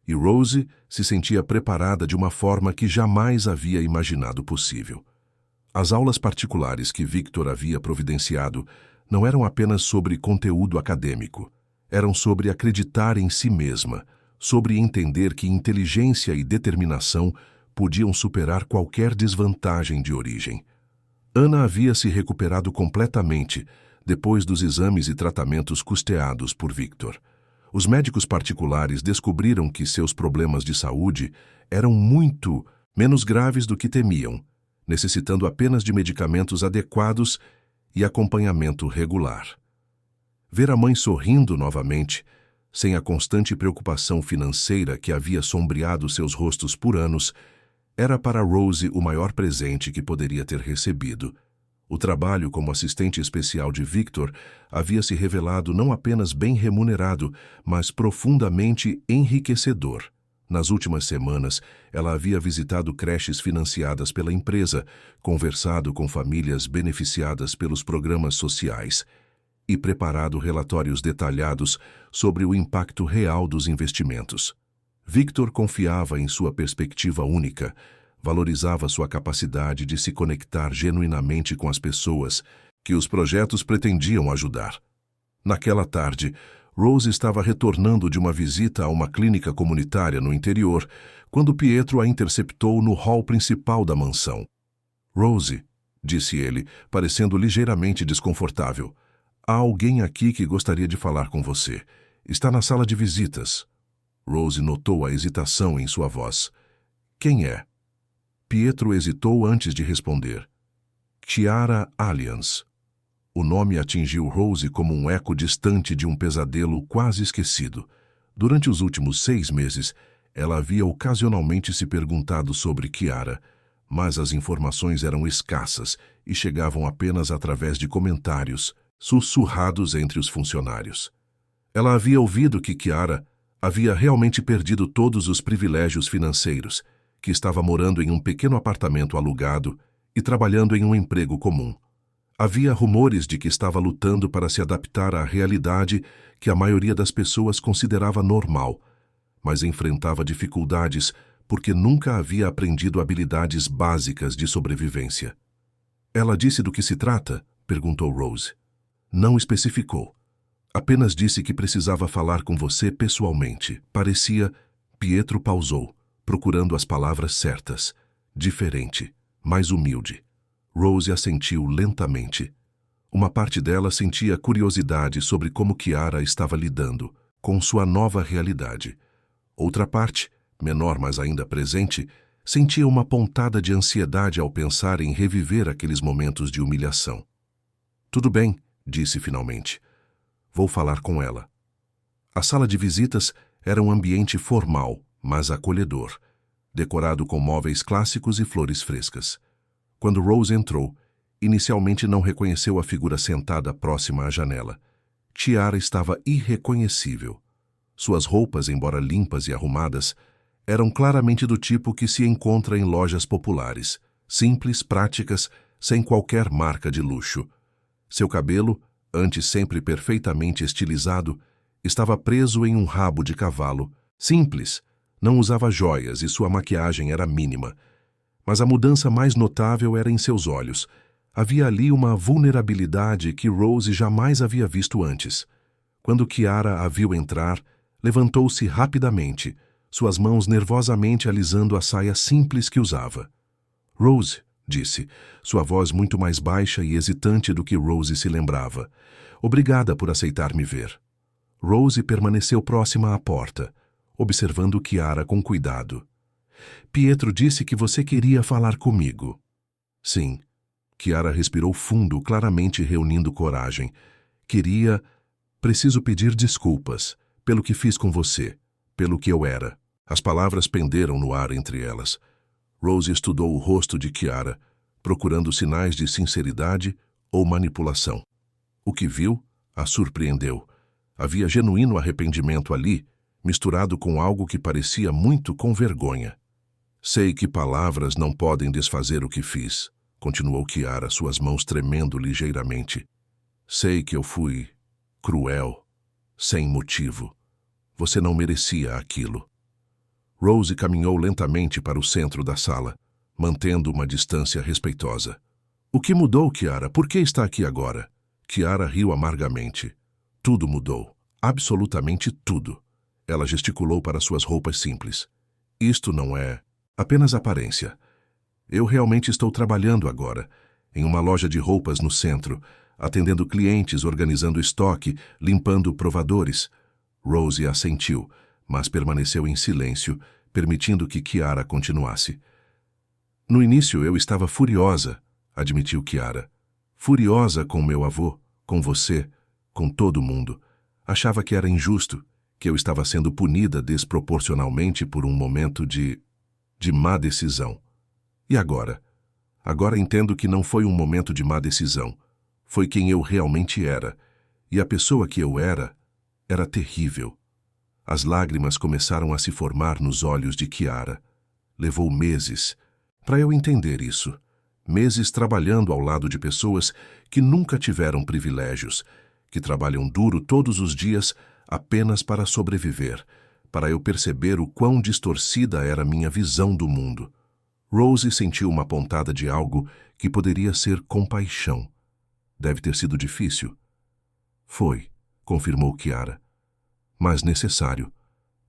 e Rose se sentia preparada de uma forma que jamais havia imaginado possível. As aulas particulares que Victor havia providenciado não eram apenas sobre conteúdo acadêmico, eram sobre acreditar em si mesma, sobre entender que inteligência e determinação podiam superar qualquer desvantagem de origem. Ana havia se recuperado completamente depois dos exames e tratamentos custeados por Victor. Os médicos particulares descobriram que seus problemas de saúde eram muito menos graves do que temiam, necessitando apenas de medicamentos adequados e acompanhamento regular. Ver a mãe sorrindo novamente, sem a constante preocupação financeira que havia sombreado seus rostos por anos, era para Rose o maior presente que poderia ter recebido. O trabalho como assistente especial de Victor havia se revelado não apenas bem remunerado, mas profundamente enriquecedor. Nas últimas semanas, ela havia visitado creches financiadas pela empresa, conversado com famílias beneficiadas pelos programas sociais e preparado relatórios detalhados sobre o impacto real dos investimentos. Victor confiava em sua perspectiva única, valorizava sua capacidade de se conectar genuinamente com as pessoas que os projetos pretendiam ajudar. Naquela tarde, Rose estava retornando de uma visita a uma clínica comunitária no interior, quando Pietro a interceptou no hall principal da mansão. "Rose", disse ele, parecendo ligeiramente desconfortável, "há alguém aqui que gostaria de falar com você. Está na sala de visitas." Rose notou a hesitação em sua voz. "Quem é?" Pietro hesitou antes de responder. "Chiara Allianz." O nome atingiu Rose como um eco distante de um pesadelo quase esquecido. Durante os últimos 6 meses, ela havia ocasionalmente se perguntado sobre Chiara, mas as informações eram escassas e chegavam apenas através de comentários sussurrados entre os funcionários. Ela havia ouvido que Chiara havia realmente perdido todos os privilégios financeiros, que estava morando em um pequeno apartamento alugado e trabalhando em um emprego comum. Havia rumores de que estava lutando para se adaptar à realidade que a maioria das pessoas considerava normal, mas enfrentava dificuldades porque nunca havia aprendido habilidades básicas de sobrevivência. "Ela disse do que se trata?" perguntou Rose. "Não especificou. Apenas disse que precisava falar com você pessoalmente." Parecia... Pietro pausou, procurando as palavras certas. Diferente, mais humilde. Rose assentiu lentamente. Uma parte dela sentia curiosidade sobre como Chiara estava lidando com sua nova realidade. Outra parte, menor mas ainda presente, sentia uma pontada de ansiedade ao pensar em reviver aqueles momentos de humilhação. "Tudo bem", disse finalmente. "Vou falar com ela." A sala de visitas era um ambiente formal, mas acolhedor, decorado com móveis clássicos e flores frescas. Quando Rose entrou, inicialmente não reconheceu a figura sentada próxima à janela. Chiara estava irreconhecível. Suas roupas, embora limpas e arrumadas, eram claramente do tipo que se encontra em lojas populares, simples, práticas, sem qualquer marca de luxo. Seu cabelo, antes sempre perfeitamente estilizado, estava preso em um rabo de cavalo, simples, não usava joias e sua maquiagem era mínima. Mas a mudança mais notável era em seus olhos. Havia ali uma vulnerabilidade que Rose jamais havia visto antes. Quando Chiara a viu entrar, levantou-se rapidamente, suas mãos nervosamente alisando a saia simples que usava. "Rose", disse, sua voz muito mais baixa e hesitante do que Rose se lembrava. "Obrigada por aceitar me ver." Rose permaneceu próxima à porta, observando Chiara com cuidado. "Pietro disse que você queria falar comigo." "Sim." Chiara respirou fundo, claramente reunindo coragem. Preciso pedir desculpas pelo que fiz com você, pelo que eu era." As palavras penderam no ar entre elas. Rose estudou o rosto de Chiara, procurando sinais de sinceridade ou manipulação. O que viu a surpreendeu. Havia genuíno arrependimento ali, misturado com algo que parecia muito com vergonha. "Sei que palavras não podem desfazer o que fiz", continuou Chiara, suas mãos tremendo ligeiramente. "Sei que eu fui cruel, sem motivo. Você não merecia aquilo." Rose caminhou lentamente para o centro da sala, mantendo uma distância respeitosa. "O que mudou, Chiara? Por que está aqui agora?" Chiara riu amargamente. "Tudo mudou. Absolutamente tudo." Ela gesticulou para suas roupas simples. "Isto não é apenas aparência. Eu realmente estou trabalhando agora, em uma loja de roupas no centro, atendendo clientes, organizando estoque, limpando provadores. Rose assentiu, mas permaneceu em silêncio, permitindo que Kiara continuasse. No início eu estava furiosa, admitiu Kiara. Furiosa com meu avô, com você, com todo mundo. Achava que era injusto, que eu estava sendo punida desproporcionalmente por um momento de má decisão. E agora? Agora entendo que não foi um momento de má decisão. Foi quem eu realmente era. E a pessoa que eu era terrível. As lágrimas começaram a se formar nos olhos de Kiara. Levou meses para eu entender isso. Meses trabalhando ao lado de pessoas que nunca tiveram privilégios, que trabalham duro todos os dias apenas para sobreviver, para eu perceber o quão distorcida era minha visão do mundo. Rose sentiu uma pontada de algo que poderia ser compaixão. Deve ter sido difícil. Foi, confirmou Kiara. Mas necessário.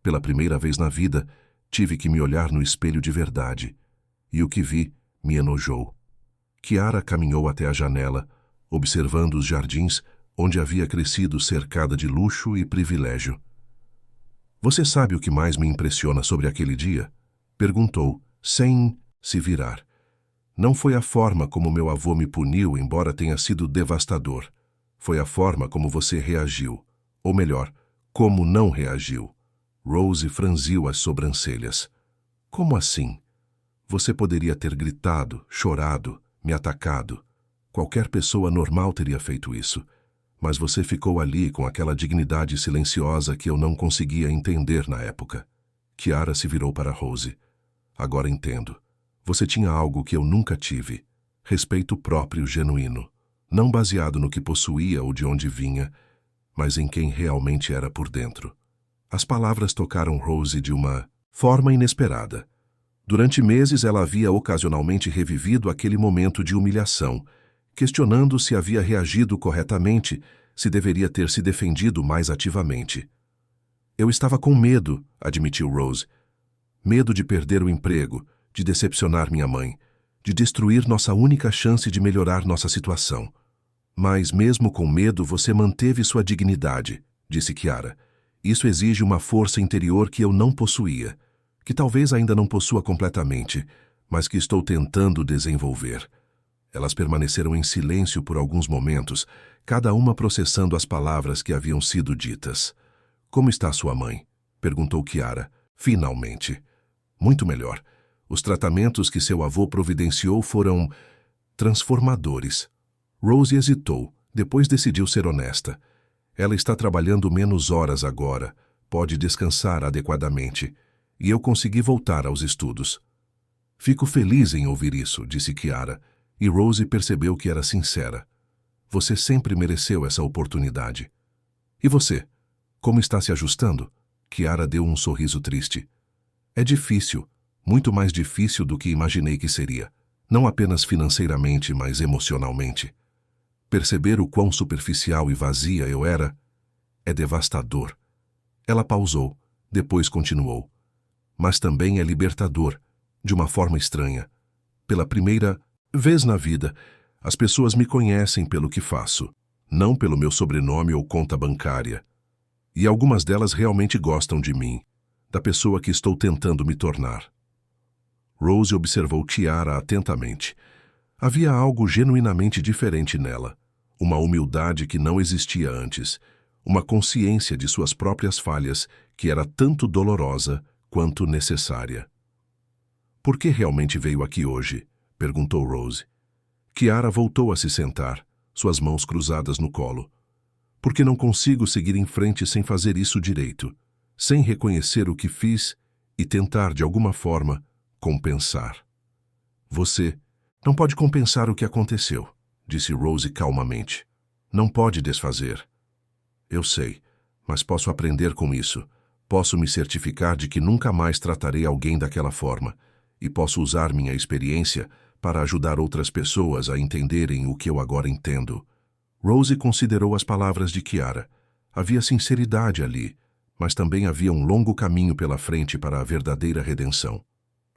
Pela primeira vez na vida, tive que me olhar no espelho de verdade. E o que vi me enojou. Kiara caminhou até a janela, observando os jardins onde havia crescido cercada de luxo e privilégio. Você sabe o que mais me impressiona sobre aquele dia? Perguntou, sem se virar. Não foi a forma como meu avô me puniu, embora tenha sido devastador. Foi a forma como você reagiu. Ou melhor, como não reagiu. Rose franziu as sobrancelhas. Como assim? Você poderia ter gritado, chorado, me atacado. Qualquer pessoa normal teria feito isso. Mas você ficou ali com aquela dignidade silenciosa que eu não conseguia entender na época. Kiara se virou para Rose. Agora entendo. Você tinha algo que eu nunca tive. Respeito próprio genuíno. Não baseado no que possuía ou de onde vinha, mas em quem realmente era por dentro. As palavras tocaram Rose de uma forma inesperada. Durante meses ela havia ocasionalmente revivido aquele momento de humilhação, questionando se havia reagido corretamente, se deveria ter se defendido mais ativamente. Eu estava com medo, admitiu Rose. Medo de perder o emprego, de decepcionar minha mãe, de destruir nossa única chance de melhorar nossa situação. Mas mesmo com medo você manteve sua dignidade, disse Kiara. Isso exige uma força interior que eu não possuía, que talvez ainda não possua completamente, mas que estou tentando desenvolver. Elas permaneceram em silêncio por alguns momentos, cada uma processando as palavras que haviam sido ditas. Como está sua mãe? Perguntou Kiara. Finalmente. Muito melhor. Os tratamentos que seu avô providenciou foram transformadores. Rose hesitou, depois decidiu ser honesta. Ela está trabalhando menos horas agora, pode descansar adequadamente, e eu consegui voltar aos estudos. Fico feliz em ouvir isso, disse Kiara, e Rose percebeu que era sincera. Você sempre mereceu essa oportunidade. E você? Como está se ajustando? Kiara deu um sorriso triste. É difícil, muito mais difícil do que imaginei que seria. Não apenas financeiramente, mas emocionalmente. Perceber o quão superficial e vazia eu era é devastador. Ela pausou, depois continuou. Mas também é libertador, de uma forma estranha. Pela primeira vez na vida, as pessoas me conhecem pelo que faço, não pelo meu sobrenome ou conta bancária. E algumas delas realmente gostam de mim, da pessoa que estou tentando me tornar. Rose observou Kiara atentamente. Havia algo genuinamente diferente nela, uma humildade que não existia antes, uma consciência de suas próprias falhas que era tanto dolorosa quanto necessária. Por que realmente veio aqui hoje? Perguntou Rose. Kiara voltou a se sentar, suas mãos cruzadas no colo. Porque não consigo seguir em frente sem fazer isso direito, sem reconhecer o que fiz e tentar, de alguma forma, compensar. Você não pode compensar o que aconteceu, disse Rose calmamente. Não pode desfazer. Eu sei, mas posso aprender com isso. Posso me certificar de que nunca mais tratarei alguém daquela forma, e posso usar minha experiência para ajudar outras pessoas a entenderem o que eu agora entendo. Rose considerou as palavras de Kiara. Havia sinceridade ali, mas também havia um longo caminho pela frente para a verdadeira redenção.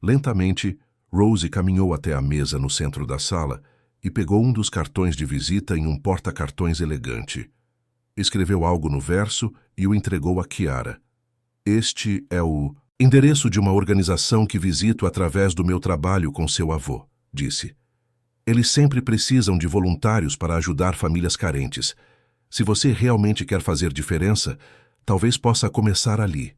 Lentamente, Rose caminhou até a mesa no centro da sala e pegou um dos cartões de visita em um porta-cartões elegante. Escreveu algo no verso e o entregou a Chiara. Este é o endereço de uma organização que visito através do meu trabalho com seu avô, disse. Eles sempre precisam de voluntários para ajudar famílias carentes. Se você realmente quer fazer diferença, talvez possa começar ali.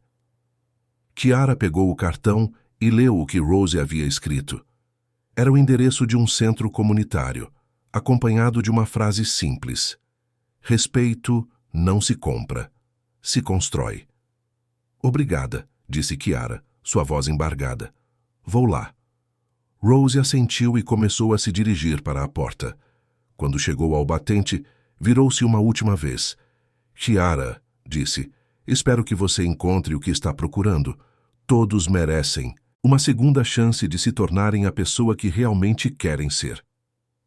Chiara pegou o cartão e leu o que Rose havia escrito. Era o endereço de um centro comunitário, acompanhado de uma frase simples. Respeito não se compra, se constrói. Obrigada, disse Chiara, sua voz embargada. Vou lá. Rose assentiu e começou a se dirigir para a porta. Quando chegou ao batente, virou-se uma última vez. Chiara, disse, espero que você encontre o que está procurando. Todos merecem uma segunda chance de se tornarem a pessoa que realmente querem ser.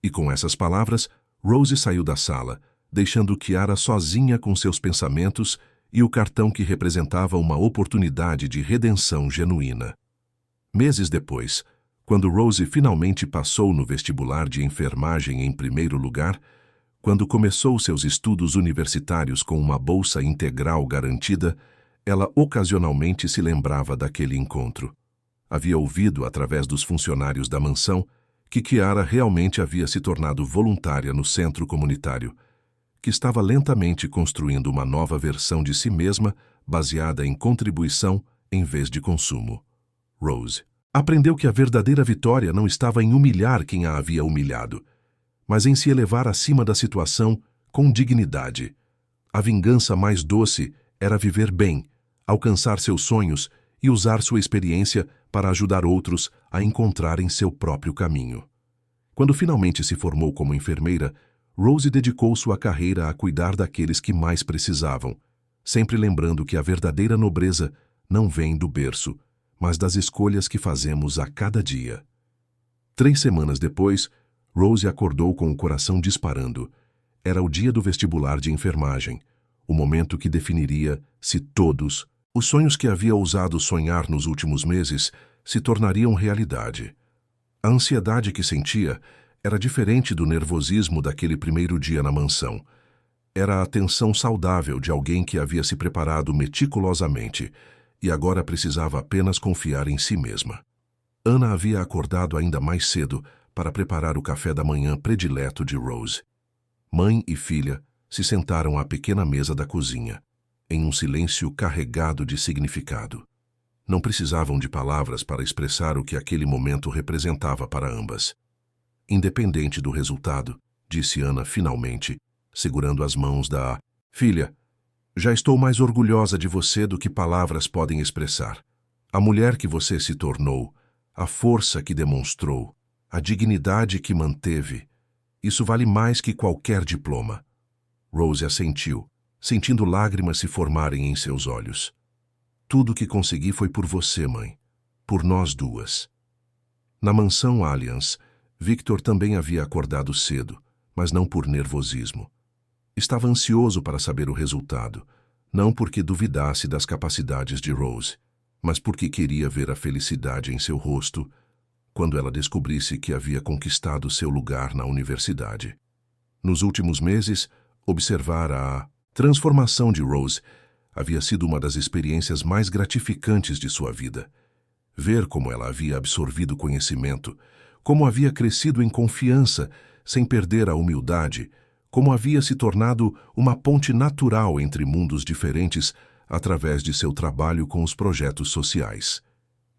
E com essas palavras, Rose saiu da sala, deixando Chiara sozinha com seus pensamentos e o cartão que representava uma oportunidade de redenção genuína. Meses depois, quando Rose finalmente passou no vestibular de enfermagem em primeiro lugar, quando começou seus estudos universitários com uma bolsa integral garantida, ela ocasionalmente se lembrava daquele encontro. Havia ouvido, através dos funcionários da mansão, que Chiara realmente havia se tornado voluntária no centro comunitário, que estava lentamente construindo uma nova versão de si mesma baseada em contribuição em vez de consumo. Rose aprendeu que a verdadeira vitória não estava em humilhar quem a havia humilhado, mas em se elevar acima da situação com dignidade. A vingança mais doce era viver bem, alcançar seus sonhos e usar sua experiência para ajudar outros a encontrarem seu próprio caminho. Quando finalmente se formou como enfermeira, Rose dedicou sua carreira a cuidar daqueles que mais precisavam, sempre lembrando que a verdadeira nobreza não vem do berço, mas das escolhas que fazemos a cada dia. 3 semanas depois, Rose acordou com o coração disparando. Era o dia do vestibular de enfermagem, o momento que definiria se todos os sonhos que havia ousado sonhar nos últimos meses se tornariam realidade. A ansiedade que sentia era diferente do nervosismo daquele primeiro dia na mansão. Era a tensão saudável de alguém que havia se preparado meticulosamente e agora precisava apenas confiar em si mesma. Anna havia acordado ainda mais cedo para preparar o café da manhã predileto de Rose. Mãe e filha se sentaram à pequena mesa da cozinha, em um silêncio carregado de significado. Não precisavam de palavras para expressar o que aquele momento representava para ambas. Independente do resultado, disse Anna finalmente, segurando as mãos da filha, já estou mais orgulhosa de você do que palavras podem expressar. A mulher que você se tornou, a força que demonstrou, a dignidade que manteve, isso vale mais que qualquer diploma. Rose assentiu, sentindo lágrimas se formarem em seus olhos. Tudo o que consegui foi por você, mãe. Por nós duas. Na mansão Allianz, Victor também havia acordado cedo, mas não por nervosismo. Estava ansioso para saber o resultado, não porque duvidasse das capacidades de Rose, mas porque queria ver a felicidade em seu rosto quando ela descobrisse que havia conquistado seu lugar na universidade. Nos últimos meses, observar a transformação de Rose havia sido uma das experiências mais gratificantes de sua vida. Ver como ela havia absorvido conhecimento, como havia crescido em confiança, sem perder a humildade, como havia se tornado uma ponte natural entre mundos diferentes através de seu trabalho com os projetos sociais.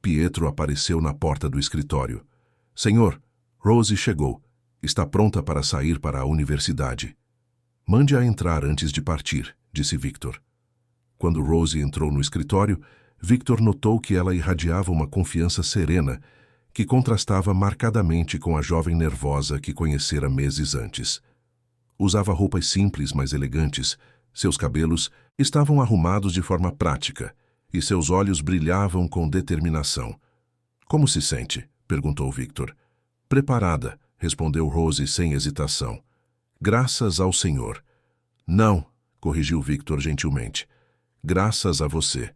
Pietro apareceu na porta do escritório. Senhor, Rose chegou. Está pronta para sair para a universidade. Mande-a entrar antes de partir, disse Victor. Quando Rose entrou no escritório, Victor notou que ela irradiava uma confiança serena, que contrastava marcadamente com a jovem nervosa que conhecera meses antes. Usava roupas simples, mas elegantes. Seus cabelos estavam arrumados de forma prática, e seus olhos brilhavam com determinação. Como se sente? Perguntou Victor. Preparada, respondeu Rose sem hesitação. Graças ao Senhor. Não, corrigiu Victor gentilmente. Graças a você.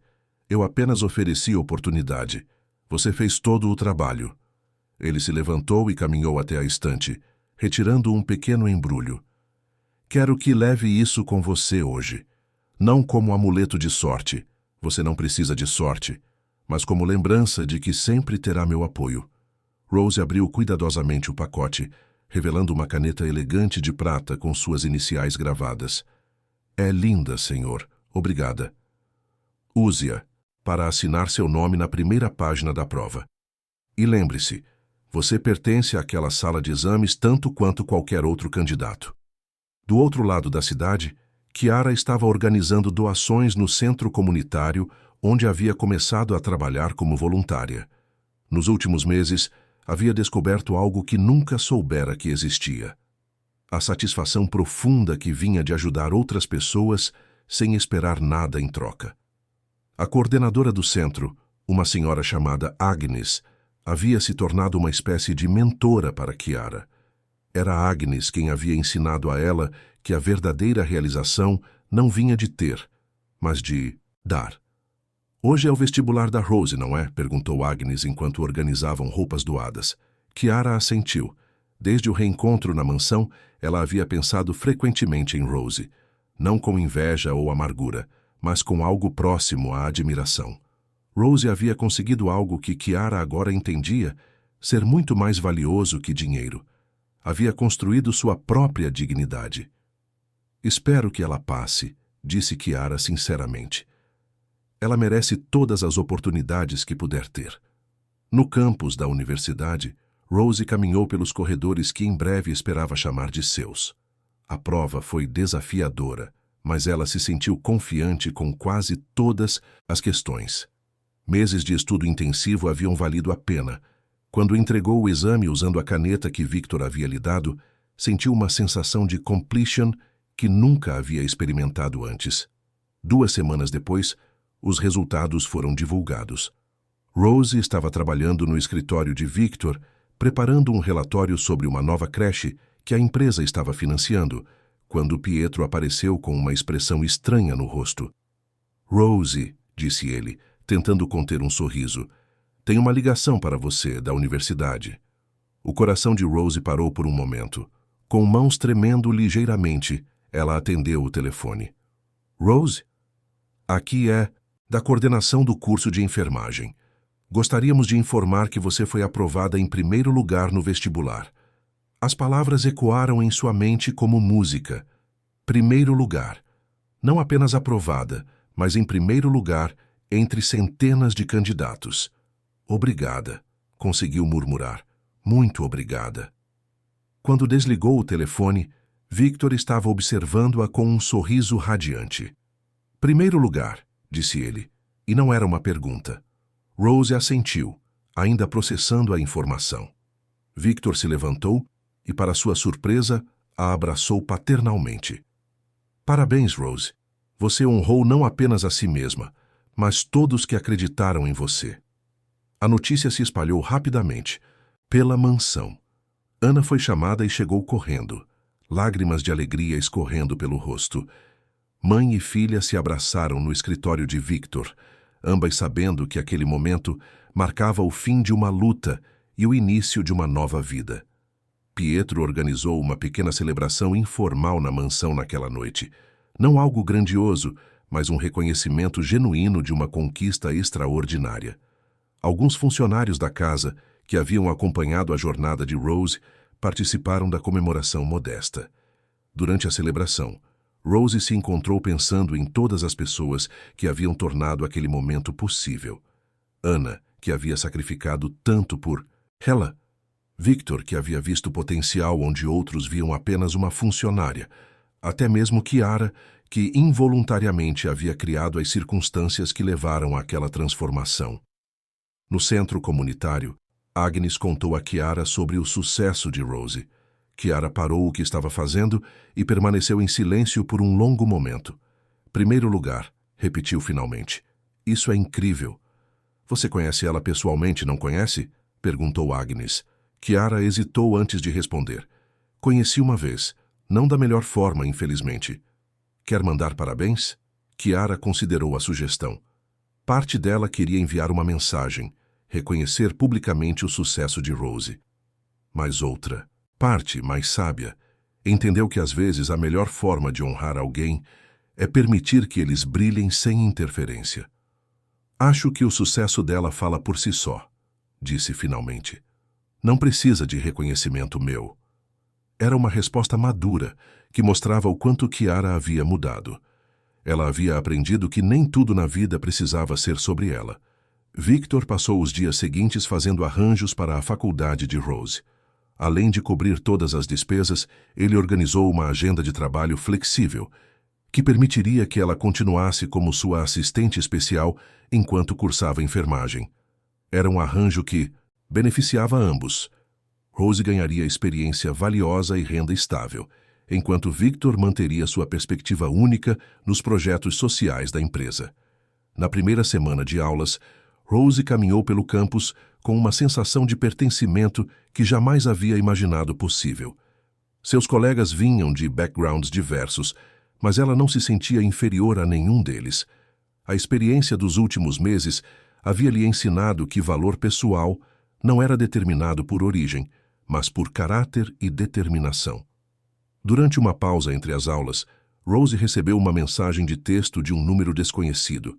Eu apenas ofereci oportunidade. Você fez todo o trabalho. Ele se levantou e caminhou até a estante, retirando um pequeno embrulho. Quero que leve isso com você hoje. Não como amuleto de sorte. Você não precisa de sorte. Mas como lembrança de que sempre terá meu apoio. Rose abriu cuidadosamente o pacote, revelando uma caneta elegante de prata com suas iniciais gravadas. É linda, senhor. Obrigada. Use-a para assinar seu nome na primeira página da prova. E lembre-se, você pertence àquela sala de exames tanto quanto qualquer outro candidato. Do outro lado da cidade, Kiara estava organizando doações no centro comunitário onde havia começado a trabalhar como voluntária. Nos últimos meses, havia descoberto algo que nunca soubera que existia. A satisfação profunda que vinha de ajudar outras pessoas sem esperar nada em troca. A coordenadora do centro, uma senhora chamada Agnes, havia se tornado uma espécie de mentora para Kiara. Era Agnes quem havia ensinado a ela que a verdadeira realização não vinha de ter, mas de dar. Hoje é o vestibular da Rose, não é? Perguntou Agnes enquanto organizavam roupas doadas. Kiara assentiu. Desde o reencontro na mansão, ela havia pensado frequentemente em Rose, não com inveja ou amargura, mas com algo próximo à admiração. Rose havia conseguido algo que Kiara agora entendia ser muito mais valioso que dinheiro. Havia construído sua própria dignidade. Espero que ela passe, disse Kiara sinceramente. Ela merece todas as oportunidades que puder ter. No campus da universidade, Rose caminhou pelos corredores que em breve esperava chamar de seus. A prova foi desafiadora, mas ela se sentiu confiante com quase todas as questões. Meses de estudo intensivo haviam valido a pena. Quando entregou o exame usando a caneta que Victor havia lhe dado, sentiu uma sensação de completion que nunca havia experimentado antes. 2 semanas depois, os resultados foram divulgados. Rose estava trabalhando no escritório de Victor, preparando um relatório sobre uma nova creche que a empresa estava financiando, quando Pietro apareceu com uma expressão estranha no rosto. Rose, disse ele, tentando conter um sorriso, tem uma ligação para você, da universidade. O coração de Rose parou por um momento. Com mãos tremendo ligeiramente, ela atendeu o telefone. Rose? Aqui é da coordenação do curso de enfermagem. Gostaríamos de informar que você foi aprovada em primeiro lugar no vestibular. As palavras ecoaram em sua mente como música. Primeiro lugar. Não apenas aprovada, mas em primeiro lugar entre centenas de candidatos. Obrigada, conseguiu murmurar. Muito obrigada. Quando desligou o telefone, Victor estava observando-a com um sorriso radiante. Primeiro lugar, disse ele, e não era uma pergunta. Rose assentiu, ainda processando a informação. Victor se levantou e, para sua surpresa, a abraçou paternalmente. Parabéns, Rose. Você honrou não apenas a si mesma, mas todos que acreditaram em você. A notícia se espalhou rapidamente, pela mansão. Ana foi chamada e chegou correndo, lágrimas de alegria escorrendo pelo rosto. Mãe e filha se abraçaram no escritório de Victor, ambas sabendo que aquele momento marcava o fim de uma luta e o início de uma nova vida. Pietro organizou uma pequena celebração informal na mansão naquela noite. Não algo grandioso, mas um reconhecimento genuíno de uma conquista extraordinária. Alguns funcionários da casa, que haviam acompanhado a jornada de Rose, participaram da comemoração modesta. Durante a celebração, Rose se encontrou pensando em todas as pessoas que haviam tornado aquele momento possível. Ana, que havia sacrificado tanto por ela. Victor, que havia visto potencial onde outros viam apenas uma funcionária. Até mesmo Kiara, que involuntariamente havia criado as circunstâncias que levaram àquela transformação. No centro comunitário, Agnes contou a Kiara sobre o sucesso de Rose. Kiara parou o que estava fazendo e permaneceu em silêncio por um longo momento. Primeiro lugar, repetiu finalmente. Isso é incrível. Você conhece ela pessoalmente, não conhece? Perguntou Agnes. Kiara hesitou antes de responder. Conheci uma vez, não da melhor forma, infelizmente. Quer mandar parabéns? Kiara considerou a sugestão. Parte dela queria enviar uma mensagem, reconhecer publicamente o sucesso de Rose. Mas outra, parte mais sábia, Entendeu que às vezes a melhor forma de honrar alguém é permitir que eles brilhem sem interferência. Acho que o sucesso dela fala por si só, disse finalmente. Não precisa de reconhecimento meu. Era uma resposta madura, que mostrava o quanto Kiara havia mudado. Ela havia aprendido que nem tudo na vida precisava ser sobre ela. Victor passou os dias seguintes fazendo arranjos para a faculdade de Rose. Além de cobrir todas as despesas, ele organizou uma agenda de trabalho flexível, que permitiria que ela continuasse como sua assistente especial enquanto cursava enfermagem. Era um arranjo que beneficiava ambos. Rose ganharia experiência valiosa e renda estável, enquanto Victor manteria sua perspectiva única nos projetos sociais da empresa. Na primeira semana de aulas, Rose caminhou pelo campus com uma sensação de pertencimento que jamais havia imaginado possível. Seus colegas vinham de backgrounds diversos, mas ela não se sentia inferior a nenhum deles. A experiência dos últimos meses havia lhe ensinado que valor pessoal não era determinado por origem, mas por caráter e determinação. Durante uma pausa entre as aulas, Rose recebeu uma mensagem de texto de um número desconhecido.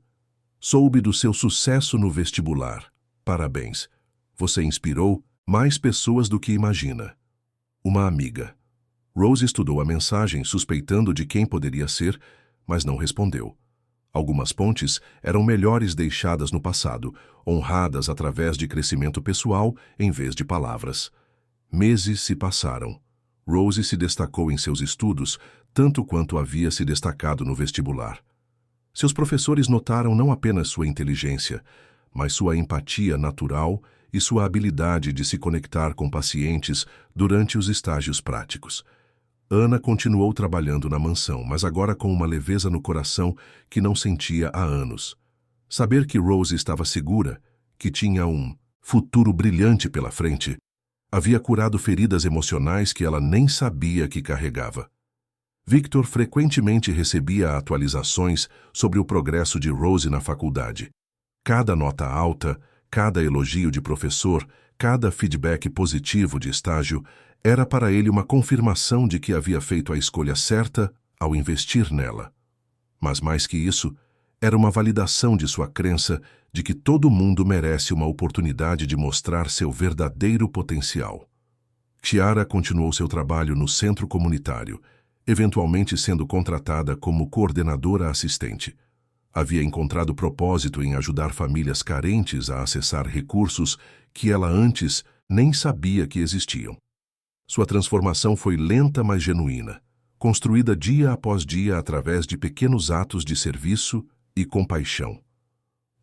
Soube do seu sucesso no vestibular. Parabéns. Você inspirou mais pessoas do que imagina. Uma amiga. Rose estudou a mensagem suspeitando de quem poderia ser, mas não respondeu. Algumas pontes eram melhores deixadas no passado, honradas através de crescimento pessoal em vez de palavras. Meses se passaram. Rose se destacou em seus estudos, tanto quanto havia se destacado no vestibular. Seus professores notaram não apenas sua inteligência, mas sua empatia natural e sua habilidade de se conectar com pacientes durante os estágios práticos. Ana continuou trabalhando na mansão, mas agora com uma leveza no coração que não sentia há anos. Saber que Rose estava segura, que tinha um futuro brilhante pela frente, havia curado feridas emocionais que ela nem sabia que carregava. Victor frequentemente recebia atualizações sobre o progresso de Rose na faculdade. Cada nota alta, cada elogio de professor, cada feedback positivo de estágio era para ele uma confirmação de que havia feito a escolha certa ao investir nela. Mas mais que isso, era uma validação de sua crença de que todo mundo merece uma oportunidade de mostrar seu verdadeiro potencial. Kiara continuou seu trabalho no centro comunitário, eventualmente sendo contratada como coordenadora assistente. Havia encontrado propósito em ajudar famílias carentes a acessar recursos que ela antes nem sabia que existiam. Sua transformação foi lenta, mas genuína, construída dia após dia através de pequenos atos de serviço e compaixão.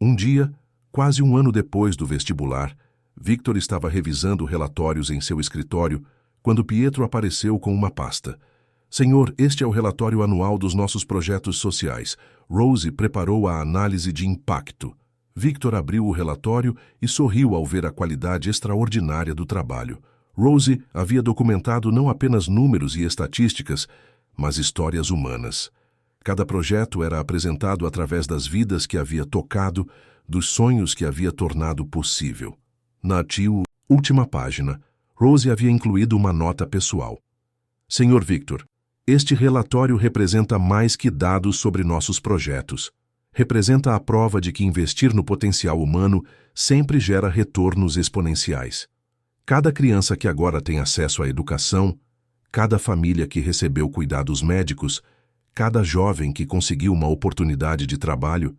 Um dia, quase um ano depois do vestibular, Victor estava revisando relatórios em seu escritório quando Pietro apareceu com uma pasta. Senhor, este é o relatório anual dos nossos projetos sociais. Rose preparou a análise de impacto. Victor abriu o relatório e sorriu ao ver a qualidade extraordinária do trabalho. Rose havia documentado não apenas números e estatísticas, mas histórias humanas. Cada projeto era apresentado através das vidas que havia tocado, dos sonhos que havia tornado possível. Na última página, Rose havia incluído uma nota pessoal. Senhor Victor, este relatório representa mais que dados sobre nossos projetos. Representa a prova de que investir no potencial humano sempre gera retornos exponenciais. Cada criança que agora tem acesso à educação, cada família que recebeu cuidados médicos, cada jovem que conseguiu uma oportunidade de trabalho,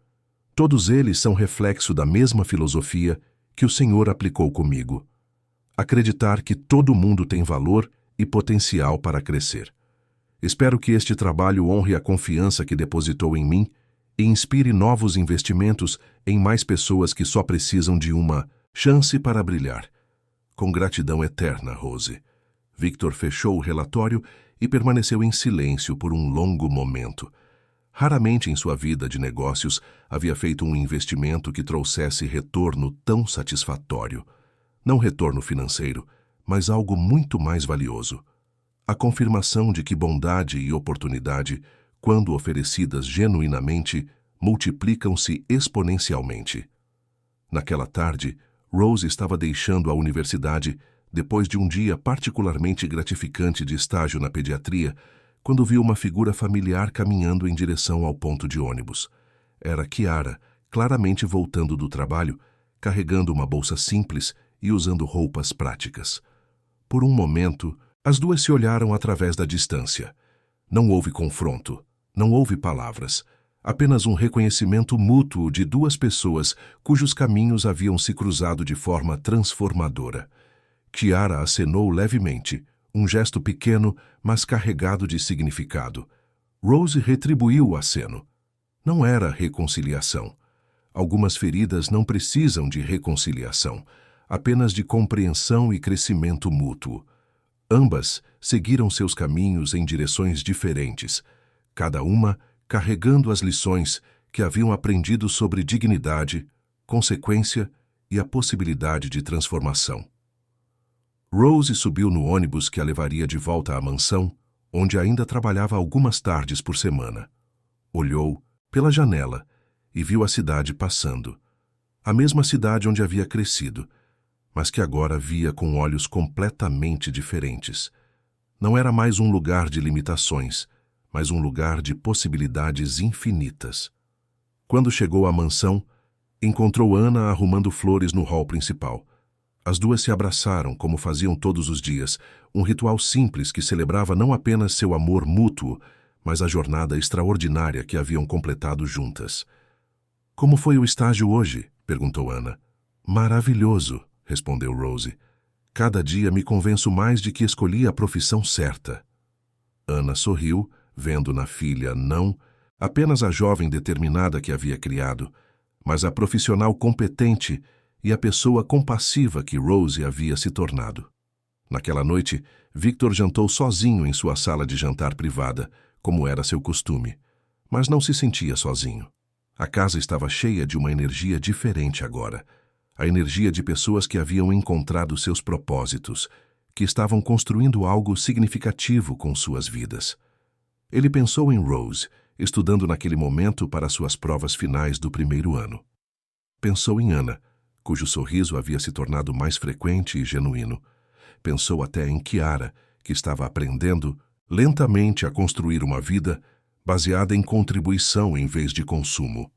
todos eles são reflexo da mesma filosofia que o Senhor aplicou comigo. Acreditar que todo mundo tem valor e potencial para crescer. Espero que este trabalho honre a confiança que depositou em mim e inspire novos investimentos em mais pessoas que só precisam de uma chance para brilhar. Com gratidão eterna, Rose. Victor fechou o relatório e permaneceu em silêncio por um longo momento. Raramente em sua vida de negócios havia feito um investimento que trouxesse retorno tão satisfatório. Não retorno financeiro, mas algo muito mais valioso. A confirmação de que bondade e oportunidade, quando oferecidas genuinamente, multiplicam-se exponencialmente. Naquela tarde, Rose estava deixando a universidade depois de um dia particularmente gratificante de estágio na pediatria, quando viu uma figura familiar caminhando em direção ao ponto de ônibus. Era Chiara, claramente voltando do trabalho, carregando uma bolsa simples e usando roupas práticas. Por um momento, as duas se olharam através da distância. Não houve confronto, não houve palavras, apenas um reconhecimento mútuo de duas pessoas cujos caminhos haviam se cruzado de forma transformadora. Chiara acenou levemente, um gesto pequeno, mas carregado de significado. Rose retribuiu o aceno. Não era reconciliação. Algumas feridas não precisam de reconciliação, apenas de compreensão e crescimento mútuo. Ambas seguiram seus caminhos em direções diferentes, cada uma carregando as lições que haviam aprendido sobre dignidade, consequência e a possibilidade de transformação. Rose subiu no ônibus que a levaria de volta à mansão, onde ainda trabalhava algumas tardes por semana. Olhou pela janela e viu a cidade passando. A mesma cidade onde havia crescido, mas que agora via com olhos completamente diferentes. Não era mais um lugar de limitações, mas um lugar de possibilidades infinitas. Quando chegou à mansão, encontrou Ana arrumando flores no hall principal. As duas se abraçaram, como faziam todos os dias, um ritual simples que celebrava não apenas seu amor mútuo, mas a jornada extraordinária que haviam completado juntas. "Como foi o estágio hoje?" perguntou Ana. "Maravilhoso", respondeu Rose. "Cada dia me convenço mais de que escolhi a profissão certa." Ana sorriu, vendo na filha não apenas a jovem determinada que havia criado, mas a profissional competente e a pessoa compassiva que Rose havia se tornado. Naquela noite, Victor jantou sozinho em sua sala de jantar privada, como era seu costume, mas não se sentia sozinho. A casa estava cheia de uma energia diferente agora, a energia de pessoas que haviam encontrado seus propósitos, que estavam construindo algo significativo com suas vidas. Ele pensou em Rose, estudando naquele momento para suas provas finais do primeiro ano. Pensou em Ana, cujo sorriso havia se tornado mais frequente e genuíno. Pensou até em Chiara, que estava aprendendo lentamente a construir uma vida baseada em contribuição em vez de consumo.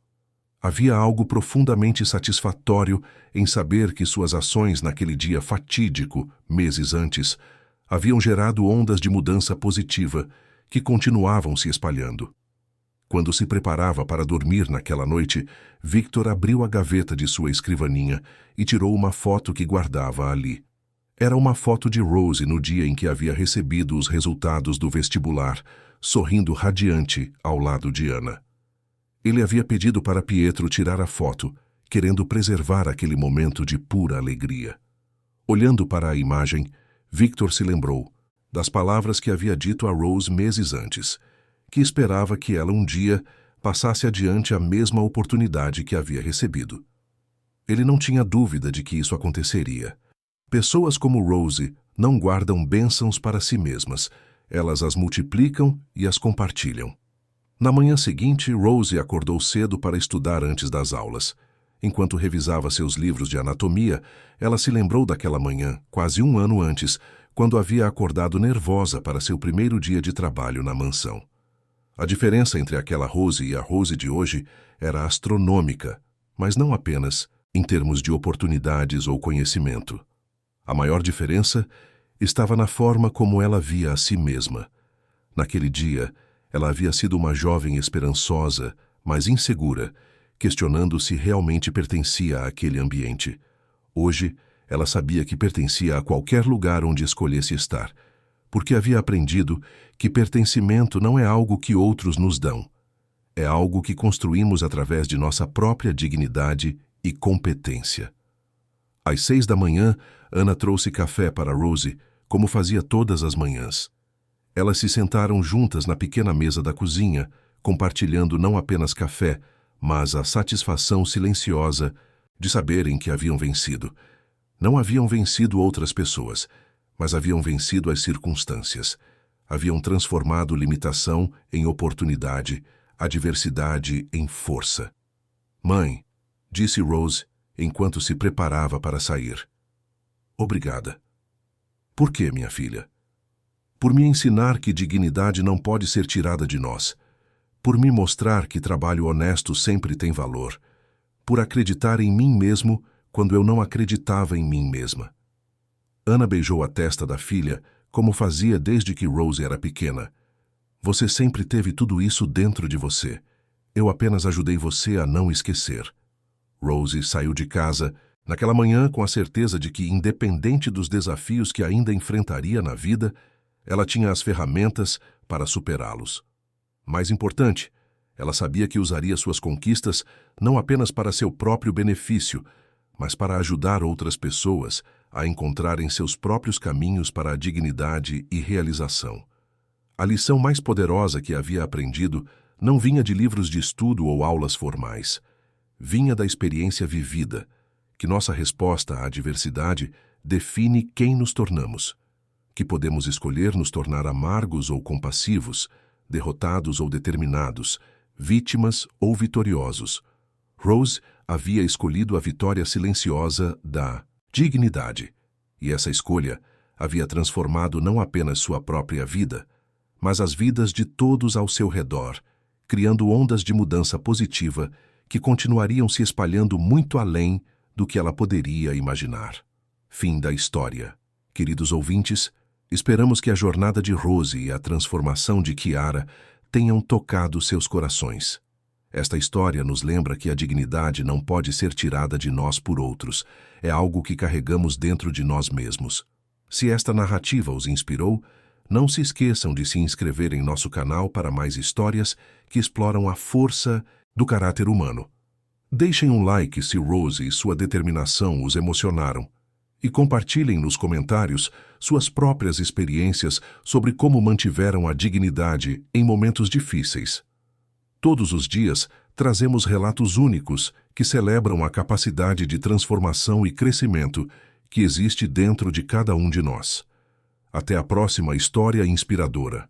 Havia algo profundamente satisfatório em saber que suas ações naquele dia fatídico, meses antes, haviam gerado ondas de mudança positiva que continuavam se espalhando. Quando se preparava para dormir naquela noite, Victor abriu a gaveta de sua escrivaninha e tirou uma foto que guardava ali. Era uma foto de Rose no dia em que havia recebido os resultados do vestibular, sorrindo radiante ao lado de Ana. Ele havia pedido para Pietro tirar a foto, querendo preservar aquele momento de pura alegria. Olhando para a imagem, Victor se lembrou das palavras que havia dito a Rose meses antes, que esperava que ela um dia passasse adiante a mesma oportunidade que havia recebido. Ele não tinha dúvida de que isso aconteceria. Pessoas como Rose não guardam bênçãos para si mesmas, elas as multiplicam e as compartilham. Na manhã seguinte, Rose acordou cedo para estudar antes das aulas. Enquanto revisava seus livros de anatomia, ela se lembrou daquela manhã, quase um ano antes, quando havia acordado nervosa para seu primeiro dia de trabalho na mansão. A diferença entre aquela Rose e a Rose de hoje era astronômica, mas não apenas em termos de oportunidades ou conhecimento. A maior diferença estava na forma como ela via a si mesma. Naquele dia, ela havia sido uma jovem esperançosa, mas insegura, questionando se realmente pertencia àquele ambiente. Hoje, ela sabia que pertencia a qualquer lugar onde escolhesse estar, porque havia aprendido que pertencimento não é algo que outros nos dão. É algo que construímos através de nossa própria dignidade e competência. Às 6 da manhã, Ana trouxe café para Rose, como fazia todas as manhãs. Elas se sentaram juntas na pequena mesa da cozinha, compartilhando não apenas café, mas a satisfação silenciosa de saberem que haviam vencido. Não haviam vencido outras pessoas, mas haviam vencido as circunstâncias. Haviam transformado limitação em oportunidade, adversidade em força. "Mãe", disse Rose, enquanto se preparava para sair. "Obrigada." Por quê, minha filha? Por me ensinar que dignidade não pode ser tirada de nós. Por me mostrar que trabalho honesto sempre tem valor. Por acreditar em mim mesmo quando eu não acreditava em mim mesma. Ana beijou a testa da filha, como fazia desde que Rose era pequena. Você sempre teve tudo isso dentro de você. Eu apenas ajudei você a não esquecer. Rose saiu de casa naquela manhã com a certeza de que, independente dos desafios que ainda enfrentaria na vida, ela tinha as ferramentas para superá-los. Mais importante, ela sabia que usaria suas conquistas não apenas para seu próprio benefício, mas para ajudar outras pessoas a encontrarem seus próprios caminhos para a dignidade e realização. A lição mais poderosa que havia aprendido não vinha de livros de estudo ou aulas formais. Vinha da experiência vivida, que nossa resposta à adversidade define quem nos tornamos, que podemos escolher nos tornar amargos ou compassivos, derrotados ou determinados, vítimas ou vitoriosos. Rose havia escolhido a vitória silenciosa da dignidade, e essa escolha havia transformado não apenas sua própria vida, mas as vidas de todos ao seu redor, criando ondas de mudança positiva que continuariam se espalhando muito além do que ela poderia imaginar. Fim da história. Queridos ouvintes, esperamos que a jornada de Rose e a transformação de Kiara tenham tocado seus corações. Esta história nos lembra que a dignidade não pode ser tirada de nós por outros, é algo que carregamos dentro de nós mesmos. Se esta narrativa os inspirou, não se esqueçam de se inscrever em nosso canal para mais histórias que exploram a força do caráter humano. Deixem um like se Rose e sua determinação os emocionaram. E compartilhem nos comentários suas próprias experiências sobre como mantiveram a dignidade em momentos difíceis. Todos os dias trazemos relatos únicos que celebram a capacidade de transformação e crescimento que existe dentro de cada um de nós. Até a próxima história inspiradora.